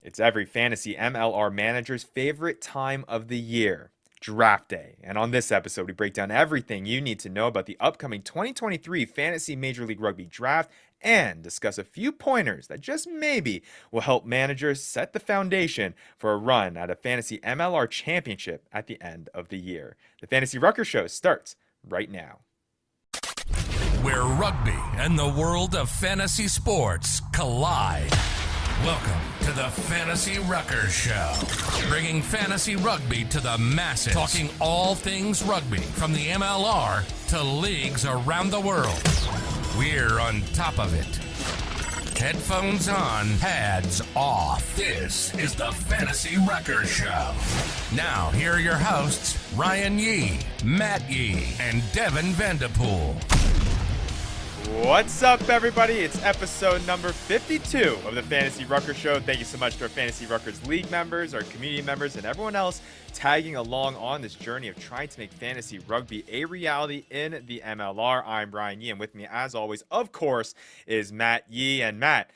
It's every fantasy MLR manager's favorite time of the year, draft day. And on this episode, we break down everything you need to know about the upcoming 2023 Fantasy Major League Rugby draft and discuss a few pointers that just maybe will help managers set the foundation for a run at a fantasy MLR championship at the end of the year. The Fantasy Ruckers show starts right now. Where rugby and the world of fantasy sports collide. Welcome to the Fantasy Ruckers Show, bringing fantasy rugby to the masses, talking all things rugby from the MLR to leagues around the world. We're on top of it. Headphones on, pads off. This is the Fantasy Ruckers Show. Now, here are your hosts, Ryan Yee, Matt Yee, and Devin Vanderpool. What's up, everybody? It's episode number 52 of the Fantasy Ruckers Show. Thank you so much to our Fantasy Ruckers League members, our community members, and everyone else tagging along on this journey of trying to make fantasy rugby a reality in the MLR. I'm Ryan Yee, and with me, as always, of course, is Matt Yee. And Matt,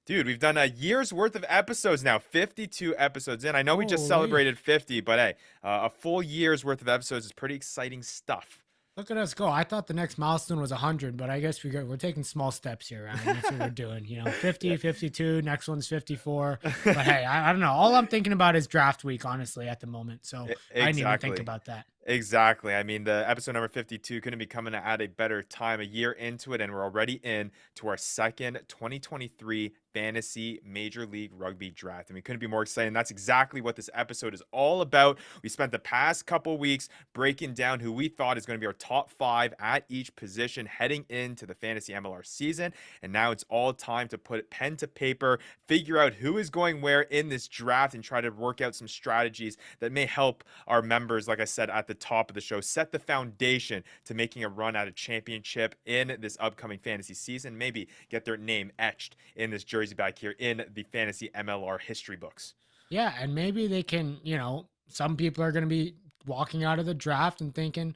dude, we've done a year's worth of episodes now, 52 episodes in. I know we just celebrated 50, but hey, a full year's worth of episodes is pretty exciting stuff. Look at us go. I thought the next milestone was 100, but I guess we're taking small steps here, Ryan. That's what we're doing. 50, 52, next one's 54. But hey, I don't know. All I'm thinking about is draft week, honestly, at the moment. So Exactly. I didn't even think about that. Exactly. I mean, the episode number 52 couldn't be coming at a better time, a year into it, and we're already in to our second 2023 Fantasy Major League Rugby draft. And we couldn't be more excited. And that's exactly what this episode is all about. We spent the past couple weeks breaking down who we thought is going to be our top 5 at each position heading into the Fantasy MLR season. And now it's all time to put pen to paper, figure out who is going where in this draft, and try to work out some strategies that may help our members, like I said at the top of the show, set the foundation to making a run at a championship in this upcoming fantasy season, maybe get their name etched in this jersey back here in the fantasy MLR history books. Yeah, and maybe they can, some people are going to be walking out of the draft and thinking,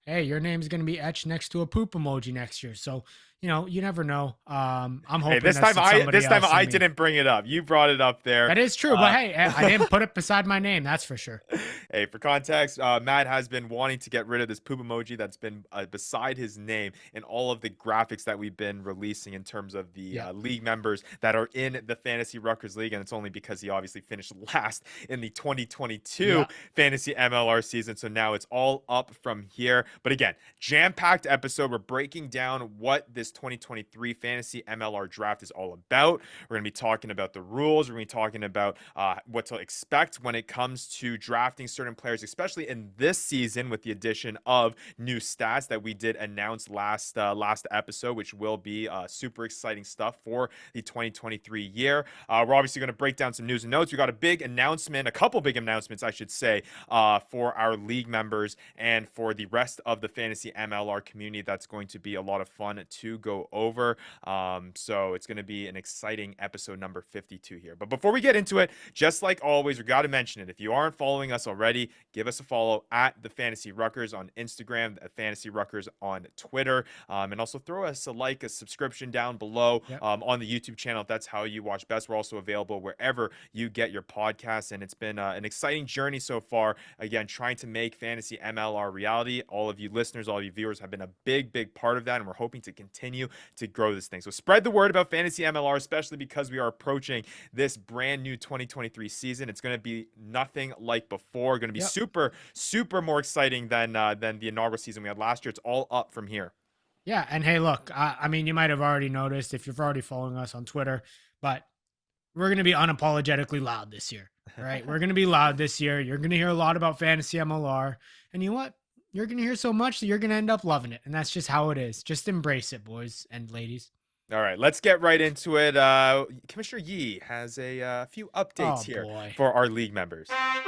hey, your name's going to be etched next to a poop emoji next year. So, you never know. I'm hoping this time I didn't bring it up. You brought it up there. That is true, but hey, I didn't put it beside my name. That's for sure. Hey, for context, Matt has been wanting to get rid of this poop emoji that's been beside his name in all of the graphics that we've been releasing in terms of the league members that are in the Fantasy Ruckers League. And it's only because he obviously finished last in the 2022 Fantasy MLR season. So now it's all up from here. But again, jam-packed episode. We're breaking down what this 2023 Fantasy MLR draft is all about. We're going to be talking about the rules. We're going to be talking about what to expect when it comes to drafting certain players, especially in this season with the addition of new stats that we did announce last episode, which will be super exciting stuff for the 2023 year. We're obviously going to break down some news and notes. We got a couple big announcements, I should say, for our league members and for the rest of the Fantasy MLR community. That's going to be a lot of fun to go over. So it's going to be an exciting episode number 52 here. But before we get into it, just like always, we got to mention it. If you aren't following us already, give us a follow at the Fantasy Ruckers on Instagram, at Fantasy Ruckers on Twitter, and also throw us a subscription down below on the YouTube channel if that's how you watch best. We're also available wherever you get your podcasts, and it's been an exciting journey so far. Again, trying to make Fantasy MLR reality. All of you listeners, all of you viewers have been a big part of that, and we're hoping to continue to grow this thing. So spread the word about Fantasy MLR, especially because we are approaching this brand new 2023 season. It's going to be nothing like before. Going to be super more exciting than the inaugural season we had last year. It's all up from here. Yeah, and hey, look, I mean, you might have already noticed if you've already following us on Twitter, but we're going to be unapologetically loud this year, right? We're going to be loud this year. You're going to hear a lot about Fantasy MLR, and you know what? You're going to hear so much that you're going to end up loving it, and that's just how it is. Just embrace it, boys and ladies. All right, let's get right into it. Commissioner Yee has a few updates here for our league members. I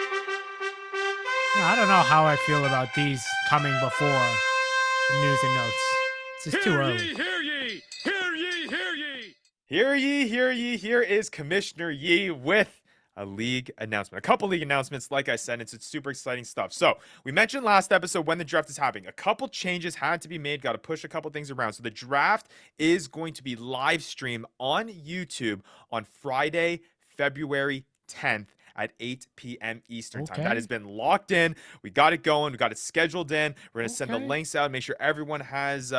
don't know how I feel about these coming before the news and notes. It's just too early. Hear ye, hear ye, hear ye. Hear ye, hear ye. Here is Commissioner Yee with a league announcement. A couple league announcements. Like I said, it's super exciting stuff. So we mentioned last episode when the draft is happening. A couple changes had to be made. Got to push a couple things around. So the draft is going to be live streamed on YouTube on Friday, February 10th at 8 p.m. Eastern time. That Okay. has been locked in. We got it going. We got it scheduled in. We're gonna send the Okay. links out. Make sure everyone has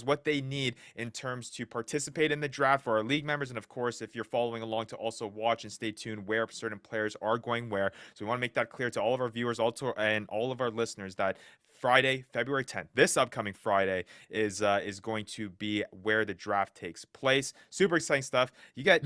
what they need in terms to participate in the draft for our league members, and of course, if you're following along, to also watch and stay tuned where certain players are going where. So we want to make that clear to all of our viewers, also, and all of our listeners, that Friday, February 10th, this upcoming Friday, is going to be where the draft takes place. Super exciting stuff. You get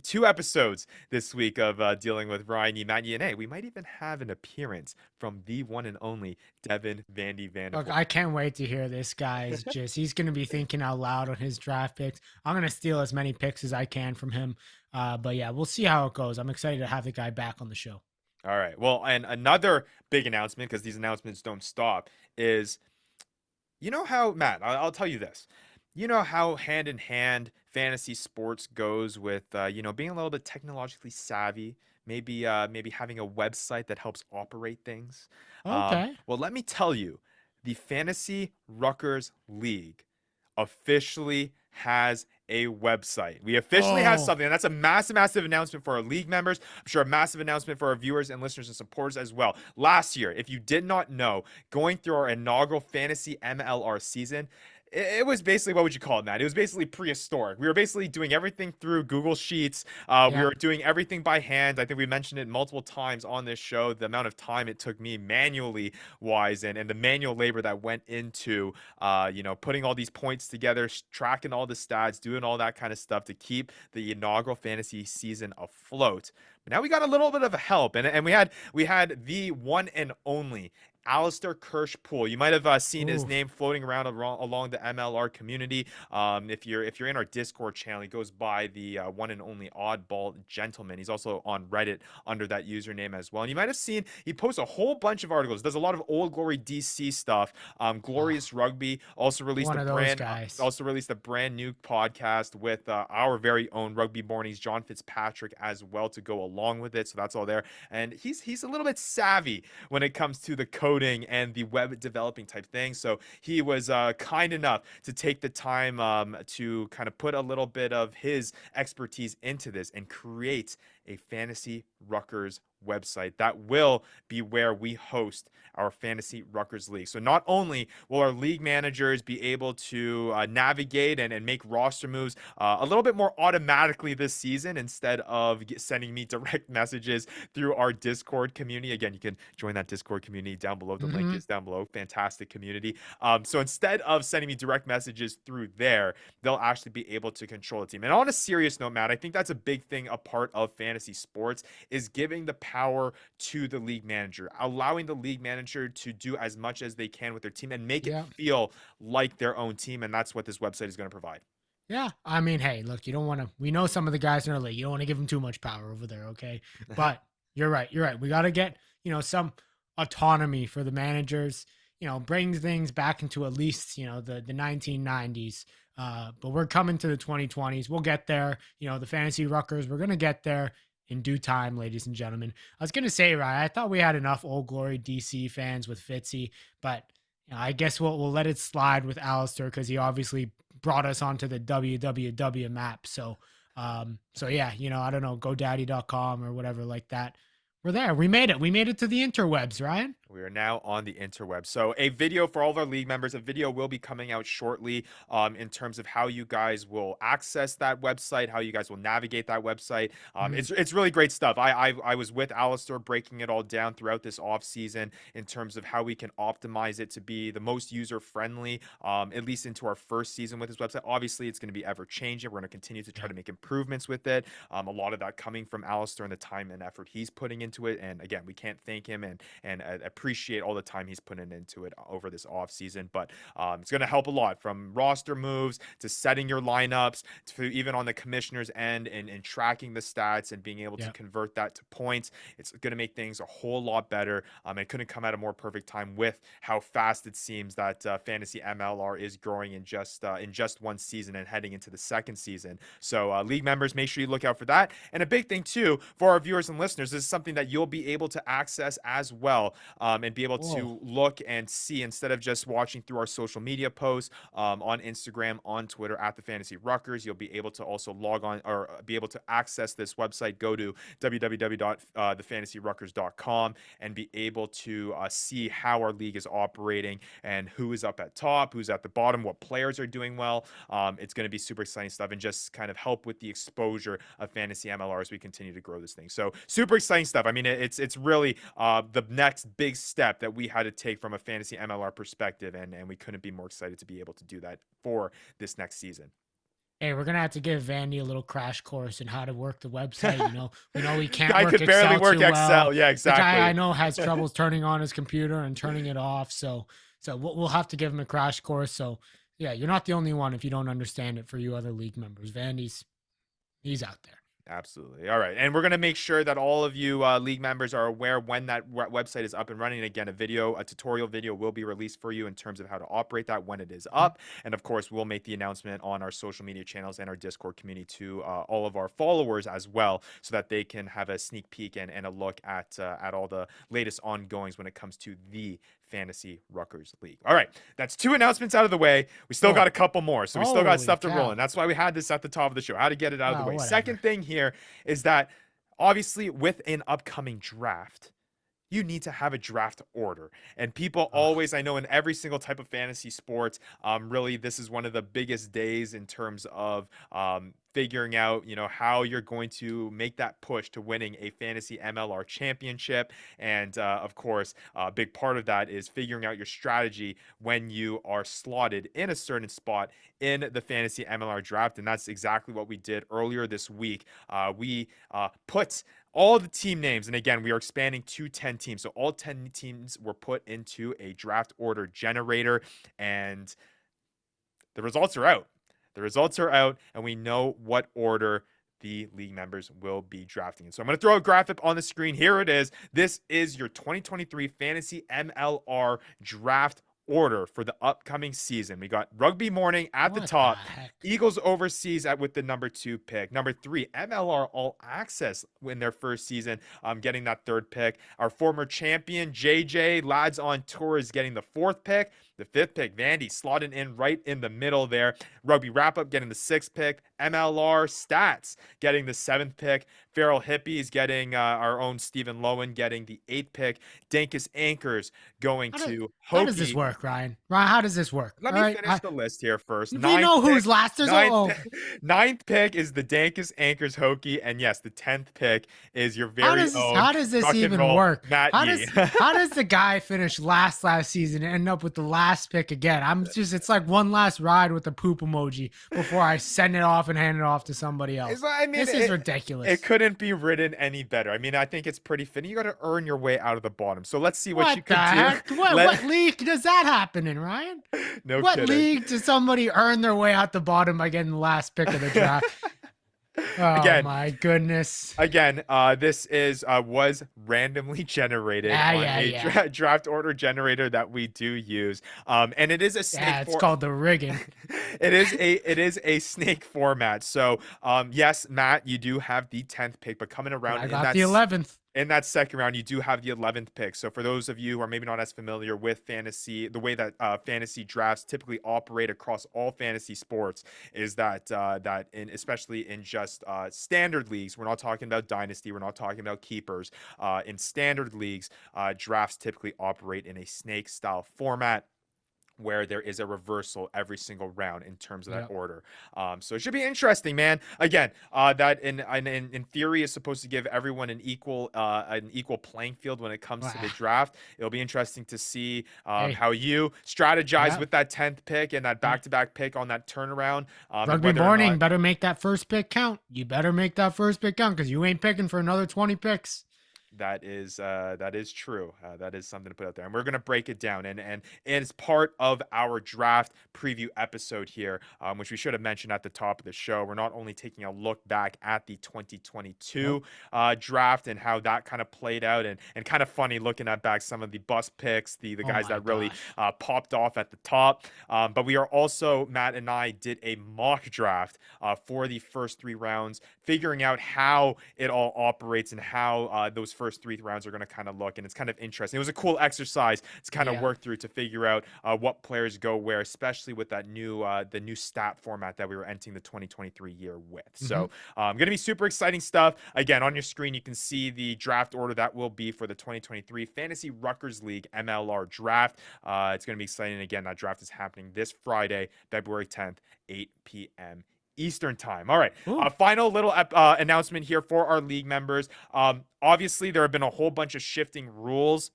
two episodes this week of dealing with Ryan Yemani, and hey, we might even have an appearance from the one and only Devin Vandy Vanderpool. Look, I can't wait to hear this guy's he's going to be thinking out loud on his draft picks. I'm going to steal as many picks as I can from him. But yeah, we'll see how it goes. I'm excited to have the guy back on the show. All right. Well, and another big announcement, because these announcements don't stop, is, you know how, Matt, I'll tell you this. You know how hand in hand fantasy sports goes with, being a little bit technologically savvy, maybe having a website that helps operate things. Okay. Well, let me tell you, the Fantasy Ruckers League officially has a website. We officially have something, and that's a massive announcement for our league members. I'm sure a massive announcement for our viewers and listeners and supporters as well. Last year, if you did not know, going through our inaugural fantasy MLR season, it was basically, what would you call it, Matt? It was basically prehistoric. We were basically doing everything through Google Sheets. We were doing everything by hand. I think we mentioned it multiple times on this show, the amount of time it took me manually wise, and the manual labor that went into, putting all these points together, tracking all the stats, doing all that kind of stuff to keep the inaugural fantasy season afloat. But now we got a little bit of help, and we had the one and only Alistair Kirschpool. You might have seen his name floating around along the MLR community. If you're in our Discord channel, he goes by the one and only Oddball Gentleman. He's also on Reddit under that username as well. And you might have seen he posts a whole bunch of articles. Does a lot of Old Glory DC stuff. Glorious Rugby also released a brand new podcast with our very own Rugby Mornings John Fitzpatrick as well to go along with it. So that's all there. And he's a little bit savvy when it comes to the coding and the web developing type thing. So he was kind enough to take the time to kind of put a little bit of his expertise into this and create a Fantasy Ruckers website that will be where we host our Fantasy Ruckers League. So not only will our league managers be able to navigate and make roster moves a little bit more automatically this season, instead of sending me direct messages through our Discord community. Again, you can join that Discord community down below. The link is down below. Fantastic community. So instead of sending me direct messages through there, they'll actually be able to control the team. And on a serious note, Matt, I think that's a big thing, a part of fantasy sports, is giving the power to the league manager, allowing the league manager to do as much as they can with their team and make it feel like their own team. And that's what this website is going to provide. Yeah. I mean, hey, look, you don't want to, we know some of the guys in our league, you don't want to give them too much power over there. Okay. But you're right. We got to get, some autonomy for the managers, bring things back into at least, the 1990s. But we're coming to the 2020s. We'll get there. The Fantasy Ruckers, we're going to get there in due time, ladies and gentlemen. I was going to say, Ryan, I thought we had enough Old Glory DC fans with Fitzy, but I guess we'll let it slide with Alistair, because he obviously brought us onto the www map. So yeah, I don't know, GoDaddy.com or whatever like that. We're there. We made it. We made it to the interwebs, Ryan. We are now on the interwebs. So a video for all of our league members. A video will be coming out shortly in terms of how you guys will access that website, how you guys will navigate that website. It's really great stuff. I was with Alistair breaking it all down throughout this off season in terms of how we can optimize it to be the most user friendly, at least into our first season with this website. Obviously, it's going to be ever changing. We're going to continue to try to make improvements with it. A lot of that coming from Alistair and the time and effort he's putting into it. And again, we can't thank him and appreciate all the time he's putting into it over this off season. But it's going to help a lot, from roster moves to setting your lineups to even on the commissioner's end and tracking the stats and being able to convert that to points. It's going to make things a whole lot better. It couldn't come at a more perfect time with how fast it seems that fantasy MLR is growing in just one season and heading into the second season. So league members, make sure you look out for that. And a big thing too for our viewers and listeners, this is something that you'll be able to access as well. and be able to look and see, instead of just watching through our social media posts on Instagram, on Twitter at the Fantasy Ruckers. You'll be able to also log on or be able to access this website. Go to www.thefantasyruckers.com and be able to see how our league is operating and who is up at top, who's at the bottom, what players are doing well. It's going to be super exciting stuff, and just kind of help with the exposure of fantasy MLR as we continue to grow this thing. So super exciting stuff. I mean, it's really the next big step that we had to take from a fantasy MLR perspective, and we couldn't be more excited to be able to do that for this next season. Hey, we're gonna have to give Vandy a little crash course in how to work the website. We know he can't I work could barely Excel work too Excel. well. Yeah, exactly. The guy I know has troubles turning on his computer and turning it off. So we'll have to give him a crash course. So yeah, you're not the only one if you don't understand it. For you other league members, he's out there. Absolutely. All right. And we're going to make sure that all of you league members are aware when that website is up and running. Again, a tutorial video will be released for you in terms of how to operate that when it is up. And of course, we'll make the announcement on our social media channels and our Discord community to all of our followers as well, so that they can have a sneak peek and a look at all the latest ongoings when it comes to the Fantasy Ruckers League. All right, that's 2 announcements out of the way. We still got a couple more, so we still got stuff to roll in. That's why we had this at the top of the show, how to get it out of the way. Whatever. Second thing here is that obviously with an upcoming draft, you need to have a draft order. And people always, I know in every single type of fantasy sports, really this is one of the biggest days in terms of figuring out, how you're going to make that push to winning a fantasy MLR championship. And of course, a big part of that is figuring out your strategy when you are slotted in a certain spot in the fantasy MLR draft. And that's exactly what we did earlier this week. We put all the team names, and again, we are expanding to 10 teams. So all 10 teams were put into a draft order generator, and the results are out. The results are out, and we know what order the league members will be drafting in. So I'm going to throw a graphic on the screen. Here it is. This is your 2023 Fantasy MLR draft order for the upcoming season. We got Rugby Morning at the top, Eagles Overseas with the number 2 pick. Number 3, MLR All Access in their first season, getting that 3rd pick. Our former champion, JJ Lads on Tour, is getting the 4th pick. The 5th pick, Vandy, slotted in right in the middle there. Rugby Wrap Up getting the 6th pick. MLR Stats getting the 7th pick. Feral Hippies getting our own Stephen Lowen getting the 8th pick. Dankus Anchors going to Hokey. How does this work, Ryan? Ryan, how does this work? Let me finish the list here first. We know who's last. There's 9th pick is the Dankus Anchors Hokey, and yes, the 10th pick is your very own. How does this even work? Matt how does the guy finish last season and end up with the last pick again? It's like one last ride with the poop emoji before I send it off and hand it off to somebody else. This is ridiculous. It couldn't be written any better. I mean, I think it's pretty fitting. You got to earn your way out of the bottom. So let's see what you can do. What league does that happen in, Ryan? No what kidding. League does somebody earn their way out the bottom by getting the last pick of the draft? Oh my goodness. Again, this was randomly generated on a draft order generator that we do use. And it is a snake. Yeah, it's called the rigging. It is a snake format. So yes, Matt, you do have the 10th pick, but coming around I got the 11th. In that second round, you do have the 11th pick. So for those of you who are maybe not as familiar with fantasy, the way that fantasy drafts typically operate across all fantasy sports is that especially in just standard leagues, we're not talking about dynasty, we're not talking about keepers. In standard leagues, drafts typically operate in a snake style format, where there is a reversal every single round in terms of that order. So it should be interesting, man. Again, that in theory is supposed to give everyone an equal playing field when it comes to the draft. It'll be interesting to see how you strategize with that 10th pick and that back-to-back pick on that turnaround. Rugby Morning better make that first pick count. You better make that first pick count, because you ain't picking for another 20 picks. That is true. That is something to put out there, and we're gonna break it down. And as part of our draft preview episode here, which we should have mentioned at the top of the show, we're not only taking a look back at the 2022 draft and how that kind of played out, and kind of funny looking at back some of the bust picks, the guys that really popped off at the top. But we are also, Matt and I did a mock draft for the first 3 rounds, figuring out how it all operates and how those first first 3 rounds are going to kind of look, and it's kind of interesting. It was a cool exercise to kind of work through to figure out what players go where, especially with that new the new stat format that we were entering the 2023 year with. So going to be super exciting stuff. Again, on your screen, you can see the draft order that will be for the 2023 Fantasy Ruckers League MLR draft. It's going to be exciting. Again, that draft is happening this Friday, February 10th, 8 p.m. Eastern time. All right. Final little announcement here for our league members. Obviously, there have been a whole bunch of shifting rules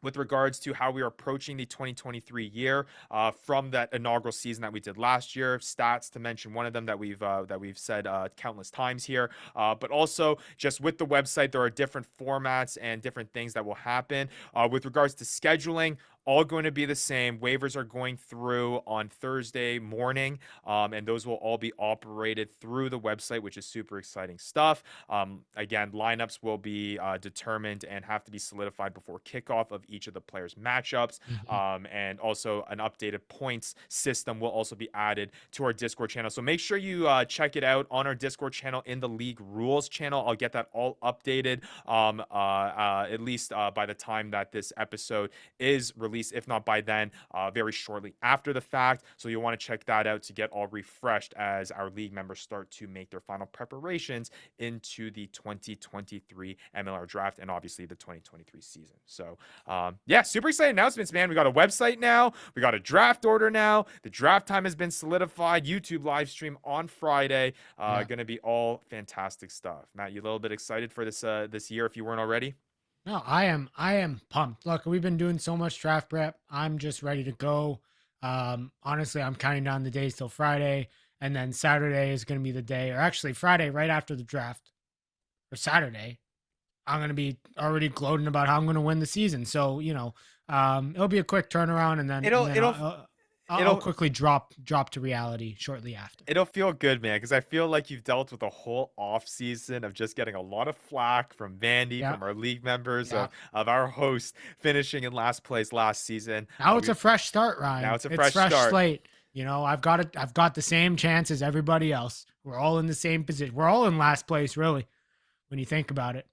with regards to how we are approaching the 2023 year from that inaugural season that we did last year. Stats, to mention one of them that we've said countless times here, but also just with the website, there are different formats and different things that will happen with regards to scheduling. All going to be the same. Waivers are going through on Thursday morning, and those will all be operated through the website, which is super exciting stuff. Again, lineups will be determined and have to be solidified before kickoff of each of the players' matchups. And also an updated points system will also be added to our Discord channel. So make sure you check it out on our Discord channel in the League Rules channel. I'll get that all updated at least by the time that this episode is released, if not by then, very shortly after the fact. So you'll want to check that out to get all refreshed as our league members start to make their final preparations into the 2023 MLR draft and obviously the 2023 season. So yeah, super exciting announcements, man. We got a website now. We got a draft order now. The draft time has been solidified. YouTube live stream on Friday. Going to be all fantastic stuff. Matt, you a little bit excited for this year if you weren't already? No, I am pumped. Look, we've been doing so much draft prep. I'm just ready to go. Honestly, I'm counting down the days till Friday, and then Saturday is going to be the day, or actually Friday right after the draft, or Saturday, I'm going to be already gloating about how I'm going to win the season. So, it'll be a quick turnaround, and then I'll quickly drop to reality shortly after. It'll feel good, man, because I feel like you've dealt with a whole off season of just getting a lot of flack from Vandy, from our league members, of our host finishing in last place last season. Now it's a fresh start, Ryan. Now it's a fresh start. Slate. I've got the same chance as everybody else. We're all in the same position. We're all in last place, really, when you think about it.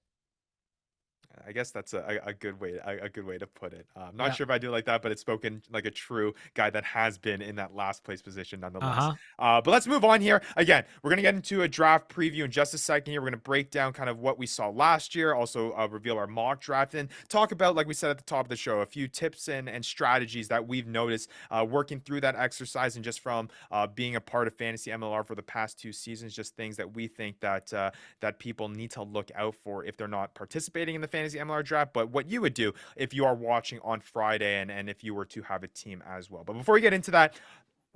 I guess that's a good way to put it. I'm not sure if I do like that, but it's spoken like a true guy that has been in that last place position nonetheless. But let's move on here. Again, we're going to get into a draft preview in just a second here. We're going to break down kind of what we saw last year, also reveal our mock draft, and talk about, like we said at the top of the show, a few tips and strategies that we've noticed working through that exercise, and just from being a part of Fantasy MLR for the past 2 seasons, just things that we think that people need to look out for if they're not participating in the Fantasy MLR draft, but what you would do if you are watching on Friday and if you were to have a team as well. But before we get into that,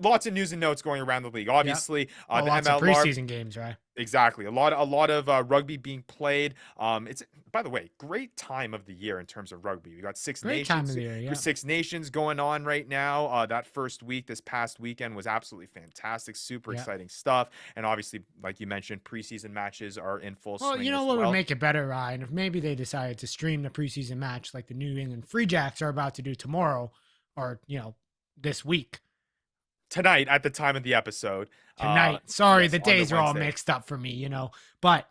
lots of news and notes going around the league. Obviously, the lots MLR of preseason games, right? Exactly. A lot of rugby being played. It's, by the way, great time of the year in terms of rugby. We got Six Nations going on right now. That first week, this past weekend, was absolutely fantastic. Super exciting stuff. And obviously, like you mentioned, preseason matches are in full swing. Well, you know what would make it better, Ryan? If maybe they decided to stream the preseason match like the New England Free Jacks are about to do tomorrow, or this week. Tonight at the time of the episode. Tonight. Sorry, the days are all mixed up for me, But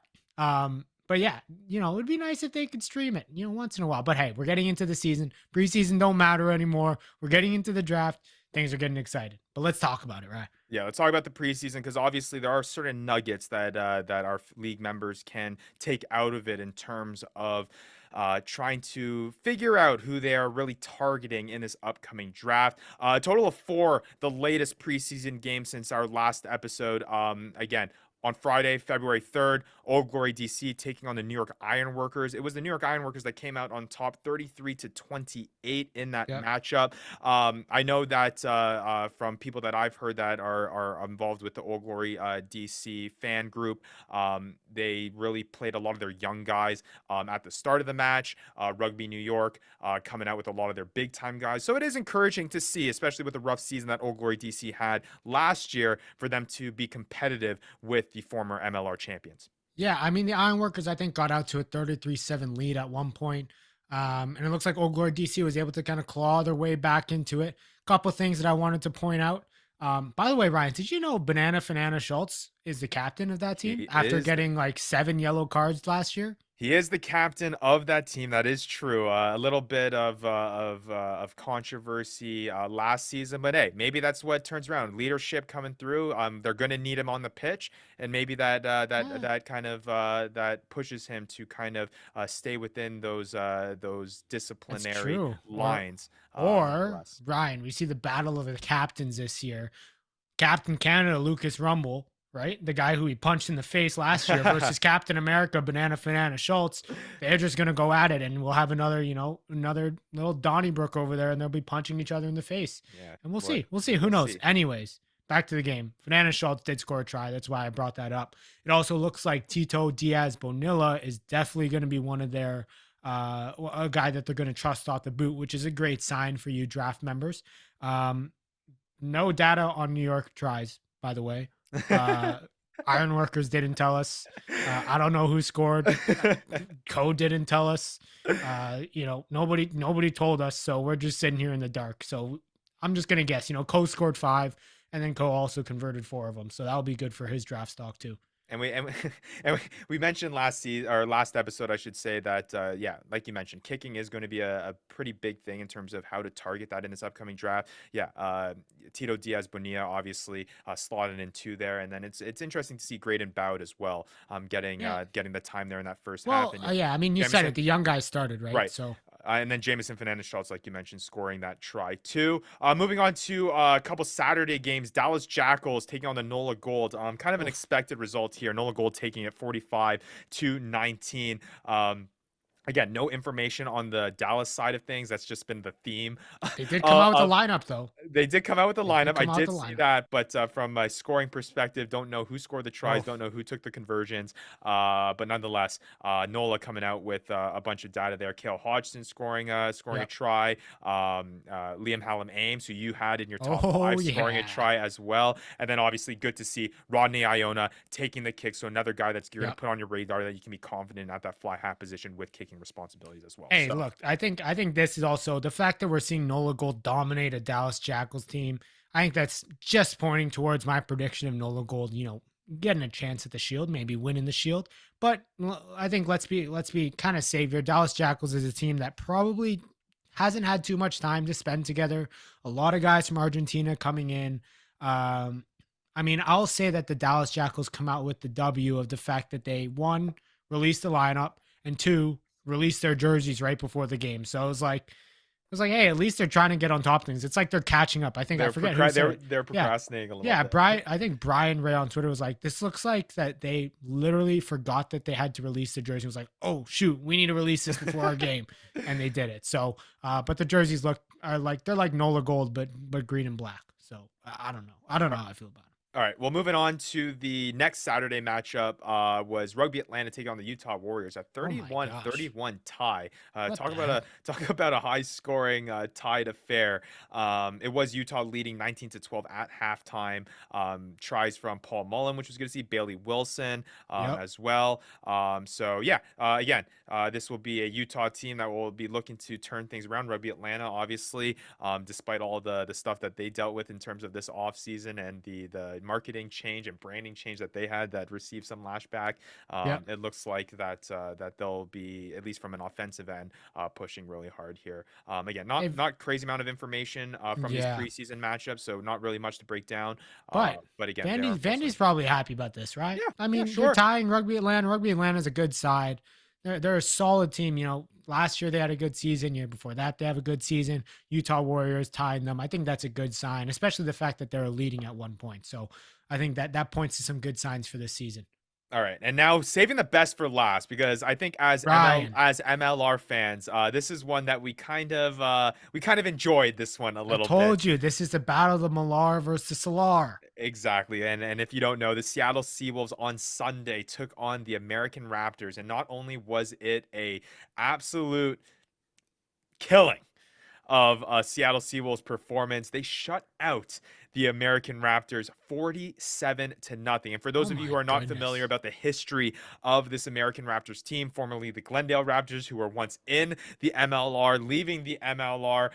yeah, it would be nice if they could stream it, once in a while. But hey, we're getting into the season. Preseason don't matter anymore. We're getting into the draft. Things are getting excited. But let's talk about it, right? Yeah, let's talk about the preseason, because obviously there are certain nuggets that our league members can take out of it in terms of trying to figure out who they are really targeting in this upcoming draft. A total of 4, the latest preseason game since our last episode. Again, on Friday, February 3rd, Old Glory DC taking on the New York Ironworkers. It was the New York Ironworkers that came out on top 33-28 in that matchup. I know that from people that I've heard that are involved with the Old Glory DC fan group, they really played a lot of their young guys at the start of the match. Rugby New York coming out with a lot of their big time guys. So it is encouraging to see, especially with the rough season that Old Glory DC had last year, for them to be competitive with the former MLR champions. Yeah, I mean, the Ironworkers, I think, got out to a 33-7 lead at one point. And it looks like Old Glory DC was able to kind of claw their way back into it. Couple things that I wanted to point out. By the way, Ryan, did you know Banana Schultz is the captain of that team after getting like 7 yellow cards last year? He is the captain of that team. That is true. A little bit of controversy last season, but hey, maybe that's what turns around. Leadership coming through. They're going to need him on the pitch, and maybe Yeah, that kind of that pushes him to kind of stay within those that's disciplinary true. lines. Or Nonetheless. Brian, we see the battle of the captains this year. Captain Canada, Lucas Rumble, right? The guy who he punched in the face last year versus Captain America, Banana Schultz. They're just gonna go at it, and we'll have another, another little Donnybrook over there, and they'll be punching each other in the face. Yeah. And we'll What? see. We'll see. Who We'll knows? see. Anyways, back to the game. Banana Schultz did score a try. That's why I brought that up. It also looks like Tito Diaz Bonilla is definitely going to be one of their a guy that they're going to trust off the boot, which is a great sign for you draft members. No data on New York tries, by the way. Ironworkers didn't tell us. I don't know who scored. Code didn't tell us. Nobody told us. So we're just sitting here in the dark. So I'm just gonna guess. Code scored 5, and then Cole also converted 4 of them. So that'll be good for his draft stock too. And we mentioned last season or last episode, I should say that yeah, like you mentioned, kicking is going to be a pretty big thing in terms of how to target that in this upcoming draft. Yeah, Tito Diaz Bonilla obviously slotted in 2 there, and then it's interesting to see Graydon Bowd as well, getting Yeah. getting the time there in that first Well, half. And yeah. I mean, you said Jamison, it. The young guys started, right? right. So And then Jamison Fernandez Schultz, like you mentioned, scoring that try too. Moving on to a couple Saturday games. Dallas Jackals taking on the NOLA Gold. Kind of an oof, expected result here. NOLA Gold taking it 45-19. Again, no information on the Dallas side of things. That's just been the theme they did come out with the of lineup though. they did come out with the They did lineup. I come out with did the see lineup. that, but from a scoring perspective, don't know who scored the tries, Oh, don't know who took the conversions. But nonetheless, NOLA coming out with a bunch of data there. Kale Hodgson scoring a yep. try. Liam Hallam Ames, who you had in your top Oh 5, scoring a yeah. try as well. And then obviously good to see Rodney Iona taking the kick. So another guy that's you're going Yep. to put on your radar that you can be confident at that fly half position with kicking responsibilities as well. Hey, So look, I think this is also the fact that we're seeing Nola Gold dominate a Dallas Jackals team. I think that's just pointing towards my prediction of Nola Gold, getting a chance at the Shield, maybe winning the Shield. But I think let's be kind of safe here. Dallas Jackals is a team that probably hasn't had too much time to spend together. A lot of guys from Argentina coming in. I mean, I'll say that the Dallas Jackals come out with the W of the fact that they, 1, released the lineup, and 2, released their jerseys right before the game. So it was like, hey, at least they're trying to get on top of things. It's like they're catching up. I think I forget who said it. they're Yeah. procrastinating a little Yeah, bit. I think Brian Ray on Twitter was like, this looks like that they literally forgot that they had to release the jersey. It was like, oh shoot, we need to release this before our game. And they did it. So but the jerseys they're like Nola Gold, but green and black. So I don't know. I don't know how I feel about it. All right. Well, moving on to the next Saturday matchup was Rugby Atlanta taking on the Utah Warriors, a Oh my gosh. 31-31 tie. What Talk the about heck? talk about a high-scoring tied affair. It was Utah leading 19-12 at halftime. Tries from Paul Mullen, which was good to see. Bailey Wilson Yep. as well. So yeah, again, this will be a Utah team that will be looking to turn things around. Rugby Atlanta, obviously, despite all the stuff that they dealt with in terms of this offseason and the marketing change and branding change that they had that received some lashback. Yep. It looks like that they'll be, at least from an offensive end, pushing really hard here. Again, They've not crazy amount of information from these yeah. preseason matchups, so not really much to break down. But But again, they are Vandy's probably happy about this, right? yeah, I yeah, mean, you're sure. tying Rugby Atlanta. Rugby Atlanta's a good side. They're a solid team. Last year they had a good season. Year before that they have a good season. Utah Warriors tying them. I think that's a good sign, especially the fact that they're leading at one point. So I think that points to some good signs for this season. All right, and now saving the best for last, because I think as Ryan, as MLR fans, this is one that we kind of enjoyed this one a I little bit. told you this is the battle of the Malar versus Salar. Exactly, and if you don't know, the Seattle Seawolves on Sunday took on the American Raptors, and not only was it a absolute killing of Seattle Seawolves performance, they shut out the American Raptors 47-0. And for those Oh of you my who are not goodness. familiar about the history of this American Raptors team, formerly the Glendale Raptors, who were once in the MLR, leaving the MLR,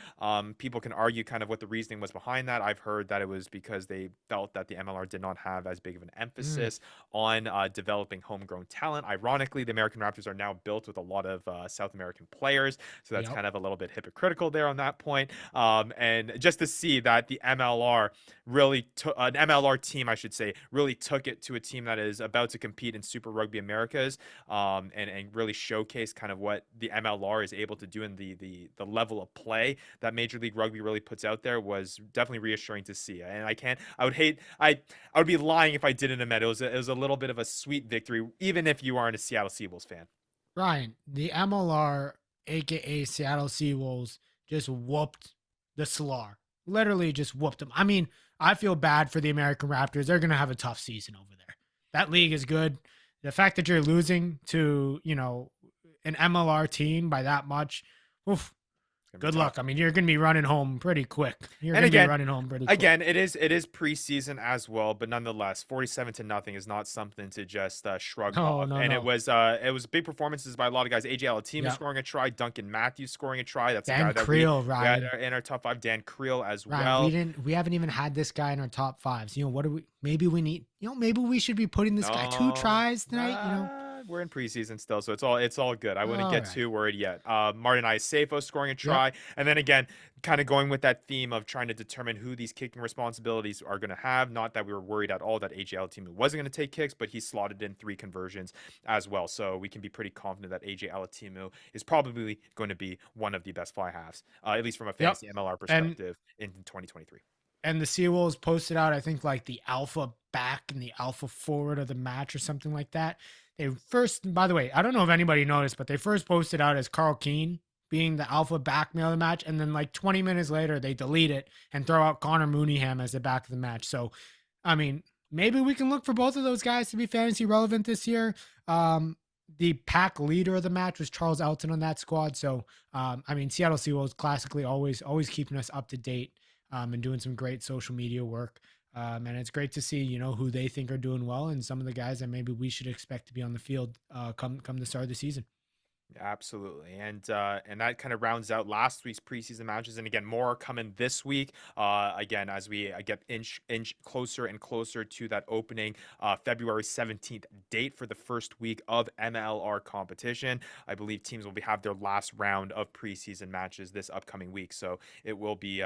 people can argue kind of what the reasoning was behind that. I've heard that it was because they felt that the MLR did not have as big of an Mm, emphasis on developing homegrown talent. Ironically, the American Raptors are now built with a lot of South American players, so that's yep. kind of a little bit hypocritical there on that point. And just to see that the MLR really took an MLR team, I should say, really took it to a team that is about to compete in Super Rugby Americas, and really showcase kind of what the MLR is able to do in the level of play that Major League Rugby really puts out there was definitely reassuring to see. And I would be lying if I didn't admit it was a little bit of a sweet victory, even if you aren't a Seattle Seawolves fan. Ryan, the MLR, aka Seattle Seawolves, just whooped the SLR. Literally just whooped them. I mean, I feel bad for the American Raptors. They're gonna have a tough season over there. That league is good. The fact that you're losing to, an MLR team by that much, oof, It's gonna be good tough. luck. I mean, you're gonna be running home pretty quick. You're And gonna be again, running home pretty quick. again, it is preseason as well, but nonetheless, 47-0 is not something to just shrug No, off. no, And no. it was big performances by a lot of guys. AJ Alatima Yep. scoring a try, Duncan Matthews scoring a try. That's a Dan guy that Creel, we had Ryan. in our top five. Dan Creel as Ryan, well. we haven't even had this guy in our top fives. What do we, maybe we need, maybe we should be putting this guy 2 tries tonight. We're in preseason still, so it's all good. I wouldn't All get right. too worried yet. Martin Iosefo scoring a Yep. try, and then again, kind of going with that theme of trying to determine who these kicking responsibilities are going to have. Not that we were worried at all that AJ Alatimu wasn't going to take kicks, but he slotted in 3 conversions as well, so we can be pretty confident that AJ Alatimu is probably going to be one of the best fly halves, at least from a fantasy MLR And perspective in 2023. and the Seawolves posted out, I think, like the alpha back and the alpha forward of the match or something like that. They first, by the way, I don't know if anybody noticed, but they first posted out as Carl Keane being the alpha back male of the match, and then like 20 minutes later they delete it and throw out Connor Mooneyham as the back of the match. So, I mean, maybe we can look for both of those guys to be fantasy relevant this year. The pack leader of the match was Charles Elton on that squad. So, I mean, Seattle Seawolves classically always keeping us up to date, and doing some great social media work. And it's great to see, who they think are doing well and some of the guys that maybe we should expect to be on the field come the start of the season. Absolutely, and that kind of rounds out last week's preseason matches. And again, more are coming this week. Again, as we get inch closer and closer to that opening February 17th date for the first week of MLR competition. I believe teams will have their last round of preseason matches this upcoming week, so it will be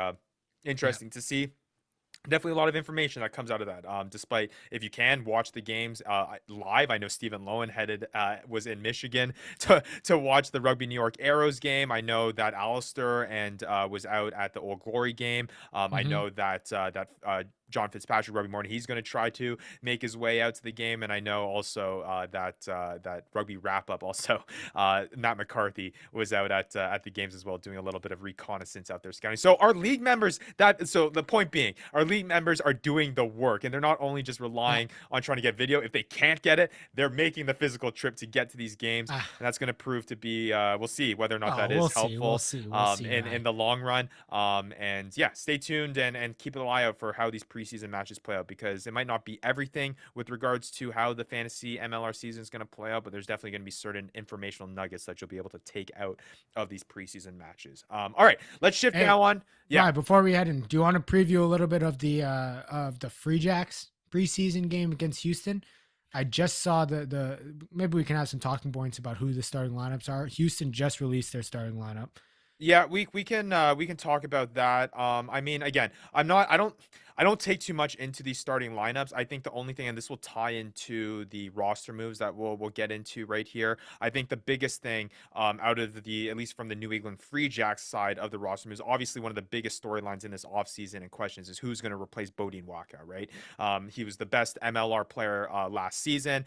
interesting to see. Definitely a lot of information that comes out of that. Despite, if you can watch the games live, I know Stephen Lowen was in Michigan to watch the Rugby New York Arrows game. I know that Alistair and was out at the Old Glory game. I Mhm. know that John Fitzpatrick, Rugby Morning, he's going to try to make his way out to the game. And I know also that Rugby Wrap Up also, Matt McCarthy was out at the games as well, doing a little bit of reconnaissance out there scouting. So our league members, so the point being, our league members are doing the work, and they're not only just relying on trying to get video. If they can't get it, they're making the physical trip to get to these games, and that's going to prove to be, we'll see whether or not that is helpful We'll see. We'll see. in the long run. And yeah, stay tuned and keep an eye out for how these preseason matches play out, because it might not be everything with regards to how the fantasy MLR season is going to play out, but there's definitely going to be certain informational nuggets that you'll be able to take out of these preseason matches. All right, let's shift now on. Yeah, Right, before we head in, do you want to preview a little bit of the Free Jacks preseason game against Houston? I just saw the maybe we can have some talking points about who the starting lineups are. Houston just released their starting lineup. yeah, we can talk about that. I mean, again, I don't take too much into these starting lineups. I think the only thing, and this will tie into the roster moves that we'll get into right here. I think the biggest thing out of at least from the New England Free Jacks side of the roster moves, obviously one of the biggest storylines in this offseason and questions is who's going to replace Bodine Waka, right? He was the best MLR player last season.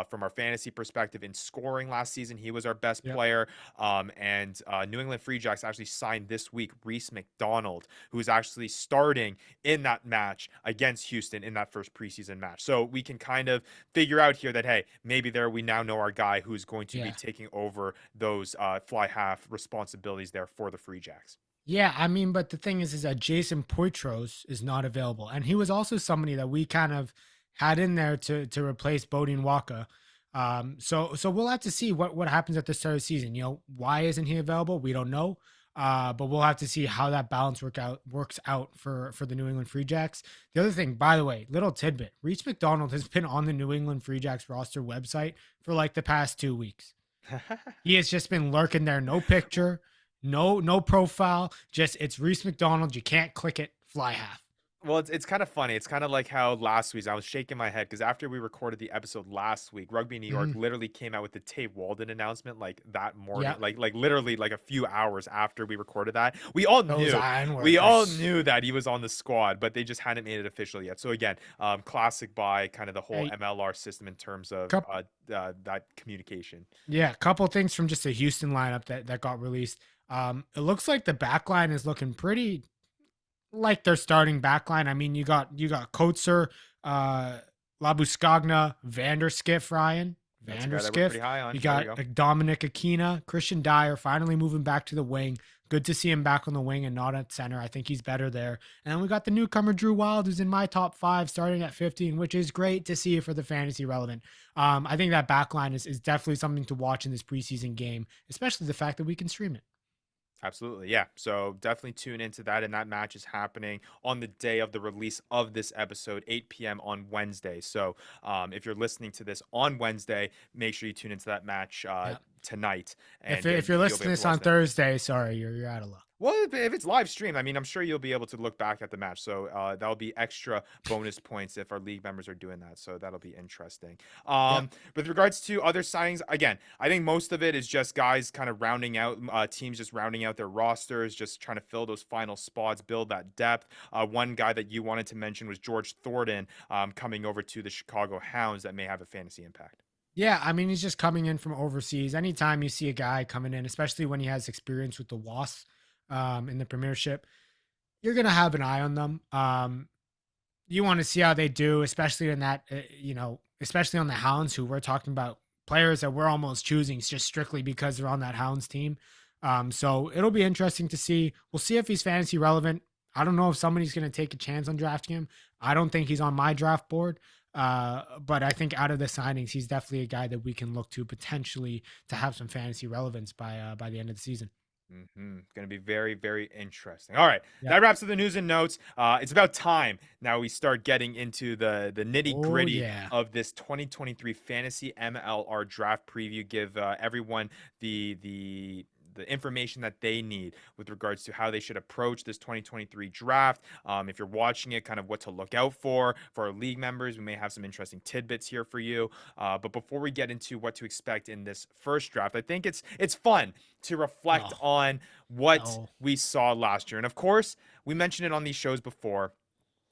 From our fantasy perspective in scoring last season, he was our best player. And New England Free Jacks actually signed this week Reese McDonald, who's actually starting in that match against Houston in that first preseason match. So we can kind of figure out here that, hey, maybe we now know our guy who's going to be taking over those fly half responsibilities there for the Free Jacks. Yeah, I mean, but the thing is that Jason Poitras is not available, and he was also somebody that we kind of had in there to replace Bodine Waka. So we'll have to see what happens at the start of the season. You know, why isn't he available? We don't know. But we'll have to see how that balance works out for the New England Free Jacks. The other thing, by the way, little tidbit: Reach McDonald has been on the New England Free Jacks roster website for like the past 2 weeks. He has just been lurking there, no picture, no profile, just it's Reese McDonald. You can't click it, fly half. Well, it's kind of funny. It's kind of like how last week I was shaking my head because after we recorded the episode last week, Rugby New York Mhm. literally came out with the Tate Walden announcement like that morning, Yeah, like literally like a few hours after we recorded that. We all those knew. iron We all workers. knew that he was on the squad, but they just hadn't made it official yet. So again, classic by kind of the whole Hey, MLR system in terms of cup, that communication. yeah, couple things from just the Houston lineup that got released. It looks like the back line is looking pretty like their starting backline. I mean, you got Kotzer, uh, Labuscagna, Vanderskiff, Ryan, That's a guy that we're Vanderskiff. pretty high on. You There we got go. Dominic Aquina, Christian Dyer finally moving back to the wing. Good to see him back on the wing and not at center. I think he's better there. And then we got the newcomer Drew Wild, who's in my top 5, starting at 15, which is great to see for the fantasy relevant. I think that backline is definitely something to watch in this preseason game, especially the fact that we can stream it. Absolutely. Yeah. So definitely tune into that. And that match is happening on the day of the release of this episode, 8 p.m. on Wednesday. So if you're listening to this on Wednesday, make sure you tune into that match Yeah. tonight. If And if you're you'll be listening to able this to watch on that. Thursday, sorry, you're out of luck. Well, if it's live stream, I mean, I'm sure you'll be able to look back at the match. So that'll be extra bonus points if our league members are doing that. So that'll be interesting. Yep. With regards to other signings, again, I think most of it is just guys kind of rounding out teams, just rounding out their rosters, just trying to fill those final spots, build that depth. One guy that you wanted to mention was George Thornton coming over to the Chicago Hounds that may have a fantasy impact. Yeah, I mean, he's just coming in from overseas. Anytime you see a guy coming in, especially when he has experience with the Wasps in the Premiership, you're gonna have an eye on them. You want to see how they do, especially in that, especially on the Hounds, who we're talking about players that we're almost choosing just strictly because they're on that Hounds team. So it'll be interesting to see. We'll see if he's fantasy relevant. I don't know if somebody's going to take a chance on drafting him. I don't think he's on my draft board. But I think out of the signings, he's definitely a guy that we can look to potentially to have some fantasy relevance by the end of the season. Going to be very, very interesting. All right, Yeah. that wraps up the news and notes. It's about time now we start getting into the nitty Oh gritty yeah. of this 2023 fantasy MLR draft preview. Give everyone the information that they need with regards to how they should approach this 2023 draft. If you're watching it, kind of what to look out for our league members. We may have some interesting tidbits here for you. But before we get into what to expect in this first draft, I think it's fun to reflect Oh, on what no. we saw last year. And of course, we mentioned it on these shows before.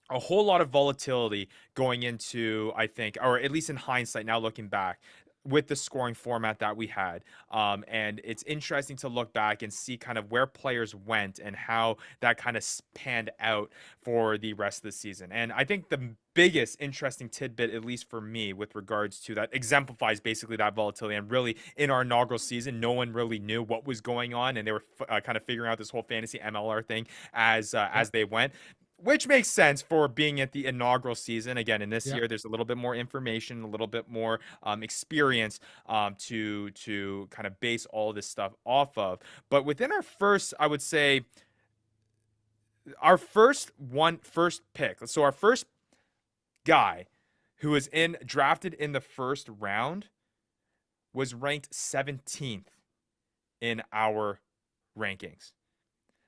A whole lot of volatility going into, I think, or at least in hindsight, now looking back, with the scoring format that we had. And it's interesting to look back and see kind of where players went and how that kind of panned out for the rest of the season. And I think the biggest interesting tidbit, at least for me, with regards to that, exemplifies basically that volatility. And really, in our inaugural season, no one really knew what was going on, and they were kind of figuring out this whole fantasy MLR thing as Yep. they went, which makes sense for being at the inaugural season. Again, in this Yep. year, there's a little bit more information, a little bit more experience to kind of base all this stuff off of. But within our first, I would say, our first pick. So our first guy who was drafted in the first round was ranked 17th in our rankings.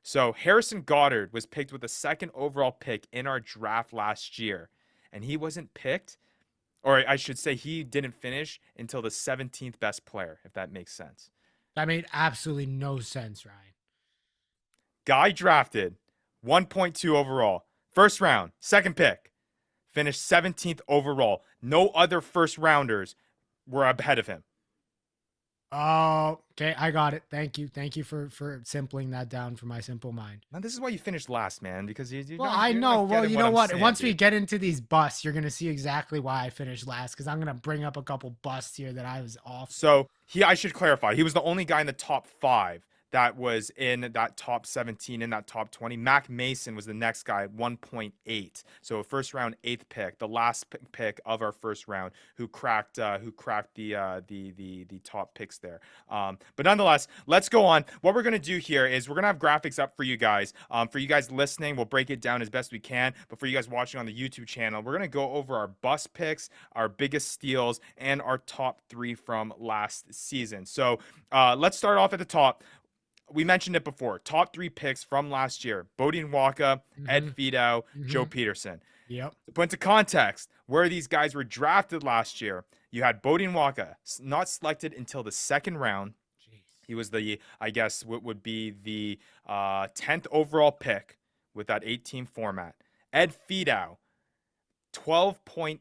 So Harrison Goddard was picked with the second overall pick in our draft last year, and he wasn't picked, or I should say he didn't finish until the 17th best player, if that makes sense. That made absolutely no sense, Ryan. Guy drafted 1.2 overall, first round, second pick, finished 17th overall. No other first rounders were ahead of him. Oh, okay. I got it. Thank you. Thank you for simpling that down for my simple mind. Now, this is why you finished last, man, because Well, I know. Well, you know what? Once we get get into these busts, you're gonna see exactly why I finished last. Because I'm gonna bring up a couple busts here that I was off. So I should clarify, he was the only guy in the top 5 that was in that top 17, in that top 20. Mac Mason was the next guy at 1.8. So a first round 8th pick, the last pick of our first round, who cracked the top picks there. But nonetheless, let's go on. What we're gonna do here is we're gonna have graphics up for you guys. For you guys listening, we'll break it down as best we can. But for you guys watching on the YouTube channel, we're gonna go over our bust picks, our biggest steals, and our top 3 from last season. So let's start off at the top. We mentioned it before. Top 3 picks from last year: Bodine Waka, Ed Fidow, Joe Peterson. Yep. To put into context where these guys were drafted last year, you had Bodine Waka not selected until the 2nd round. Jeez. He was I guess, what would be the 10th overall pick with that 8-team format. Ed Fidow, 12.8,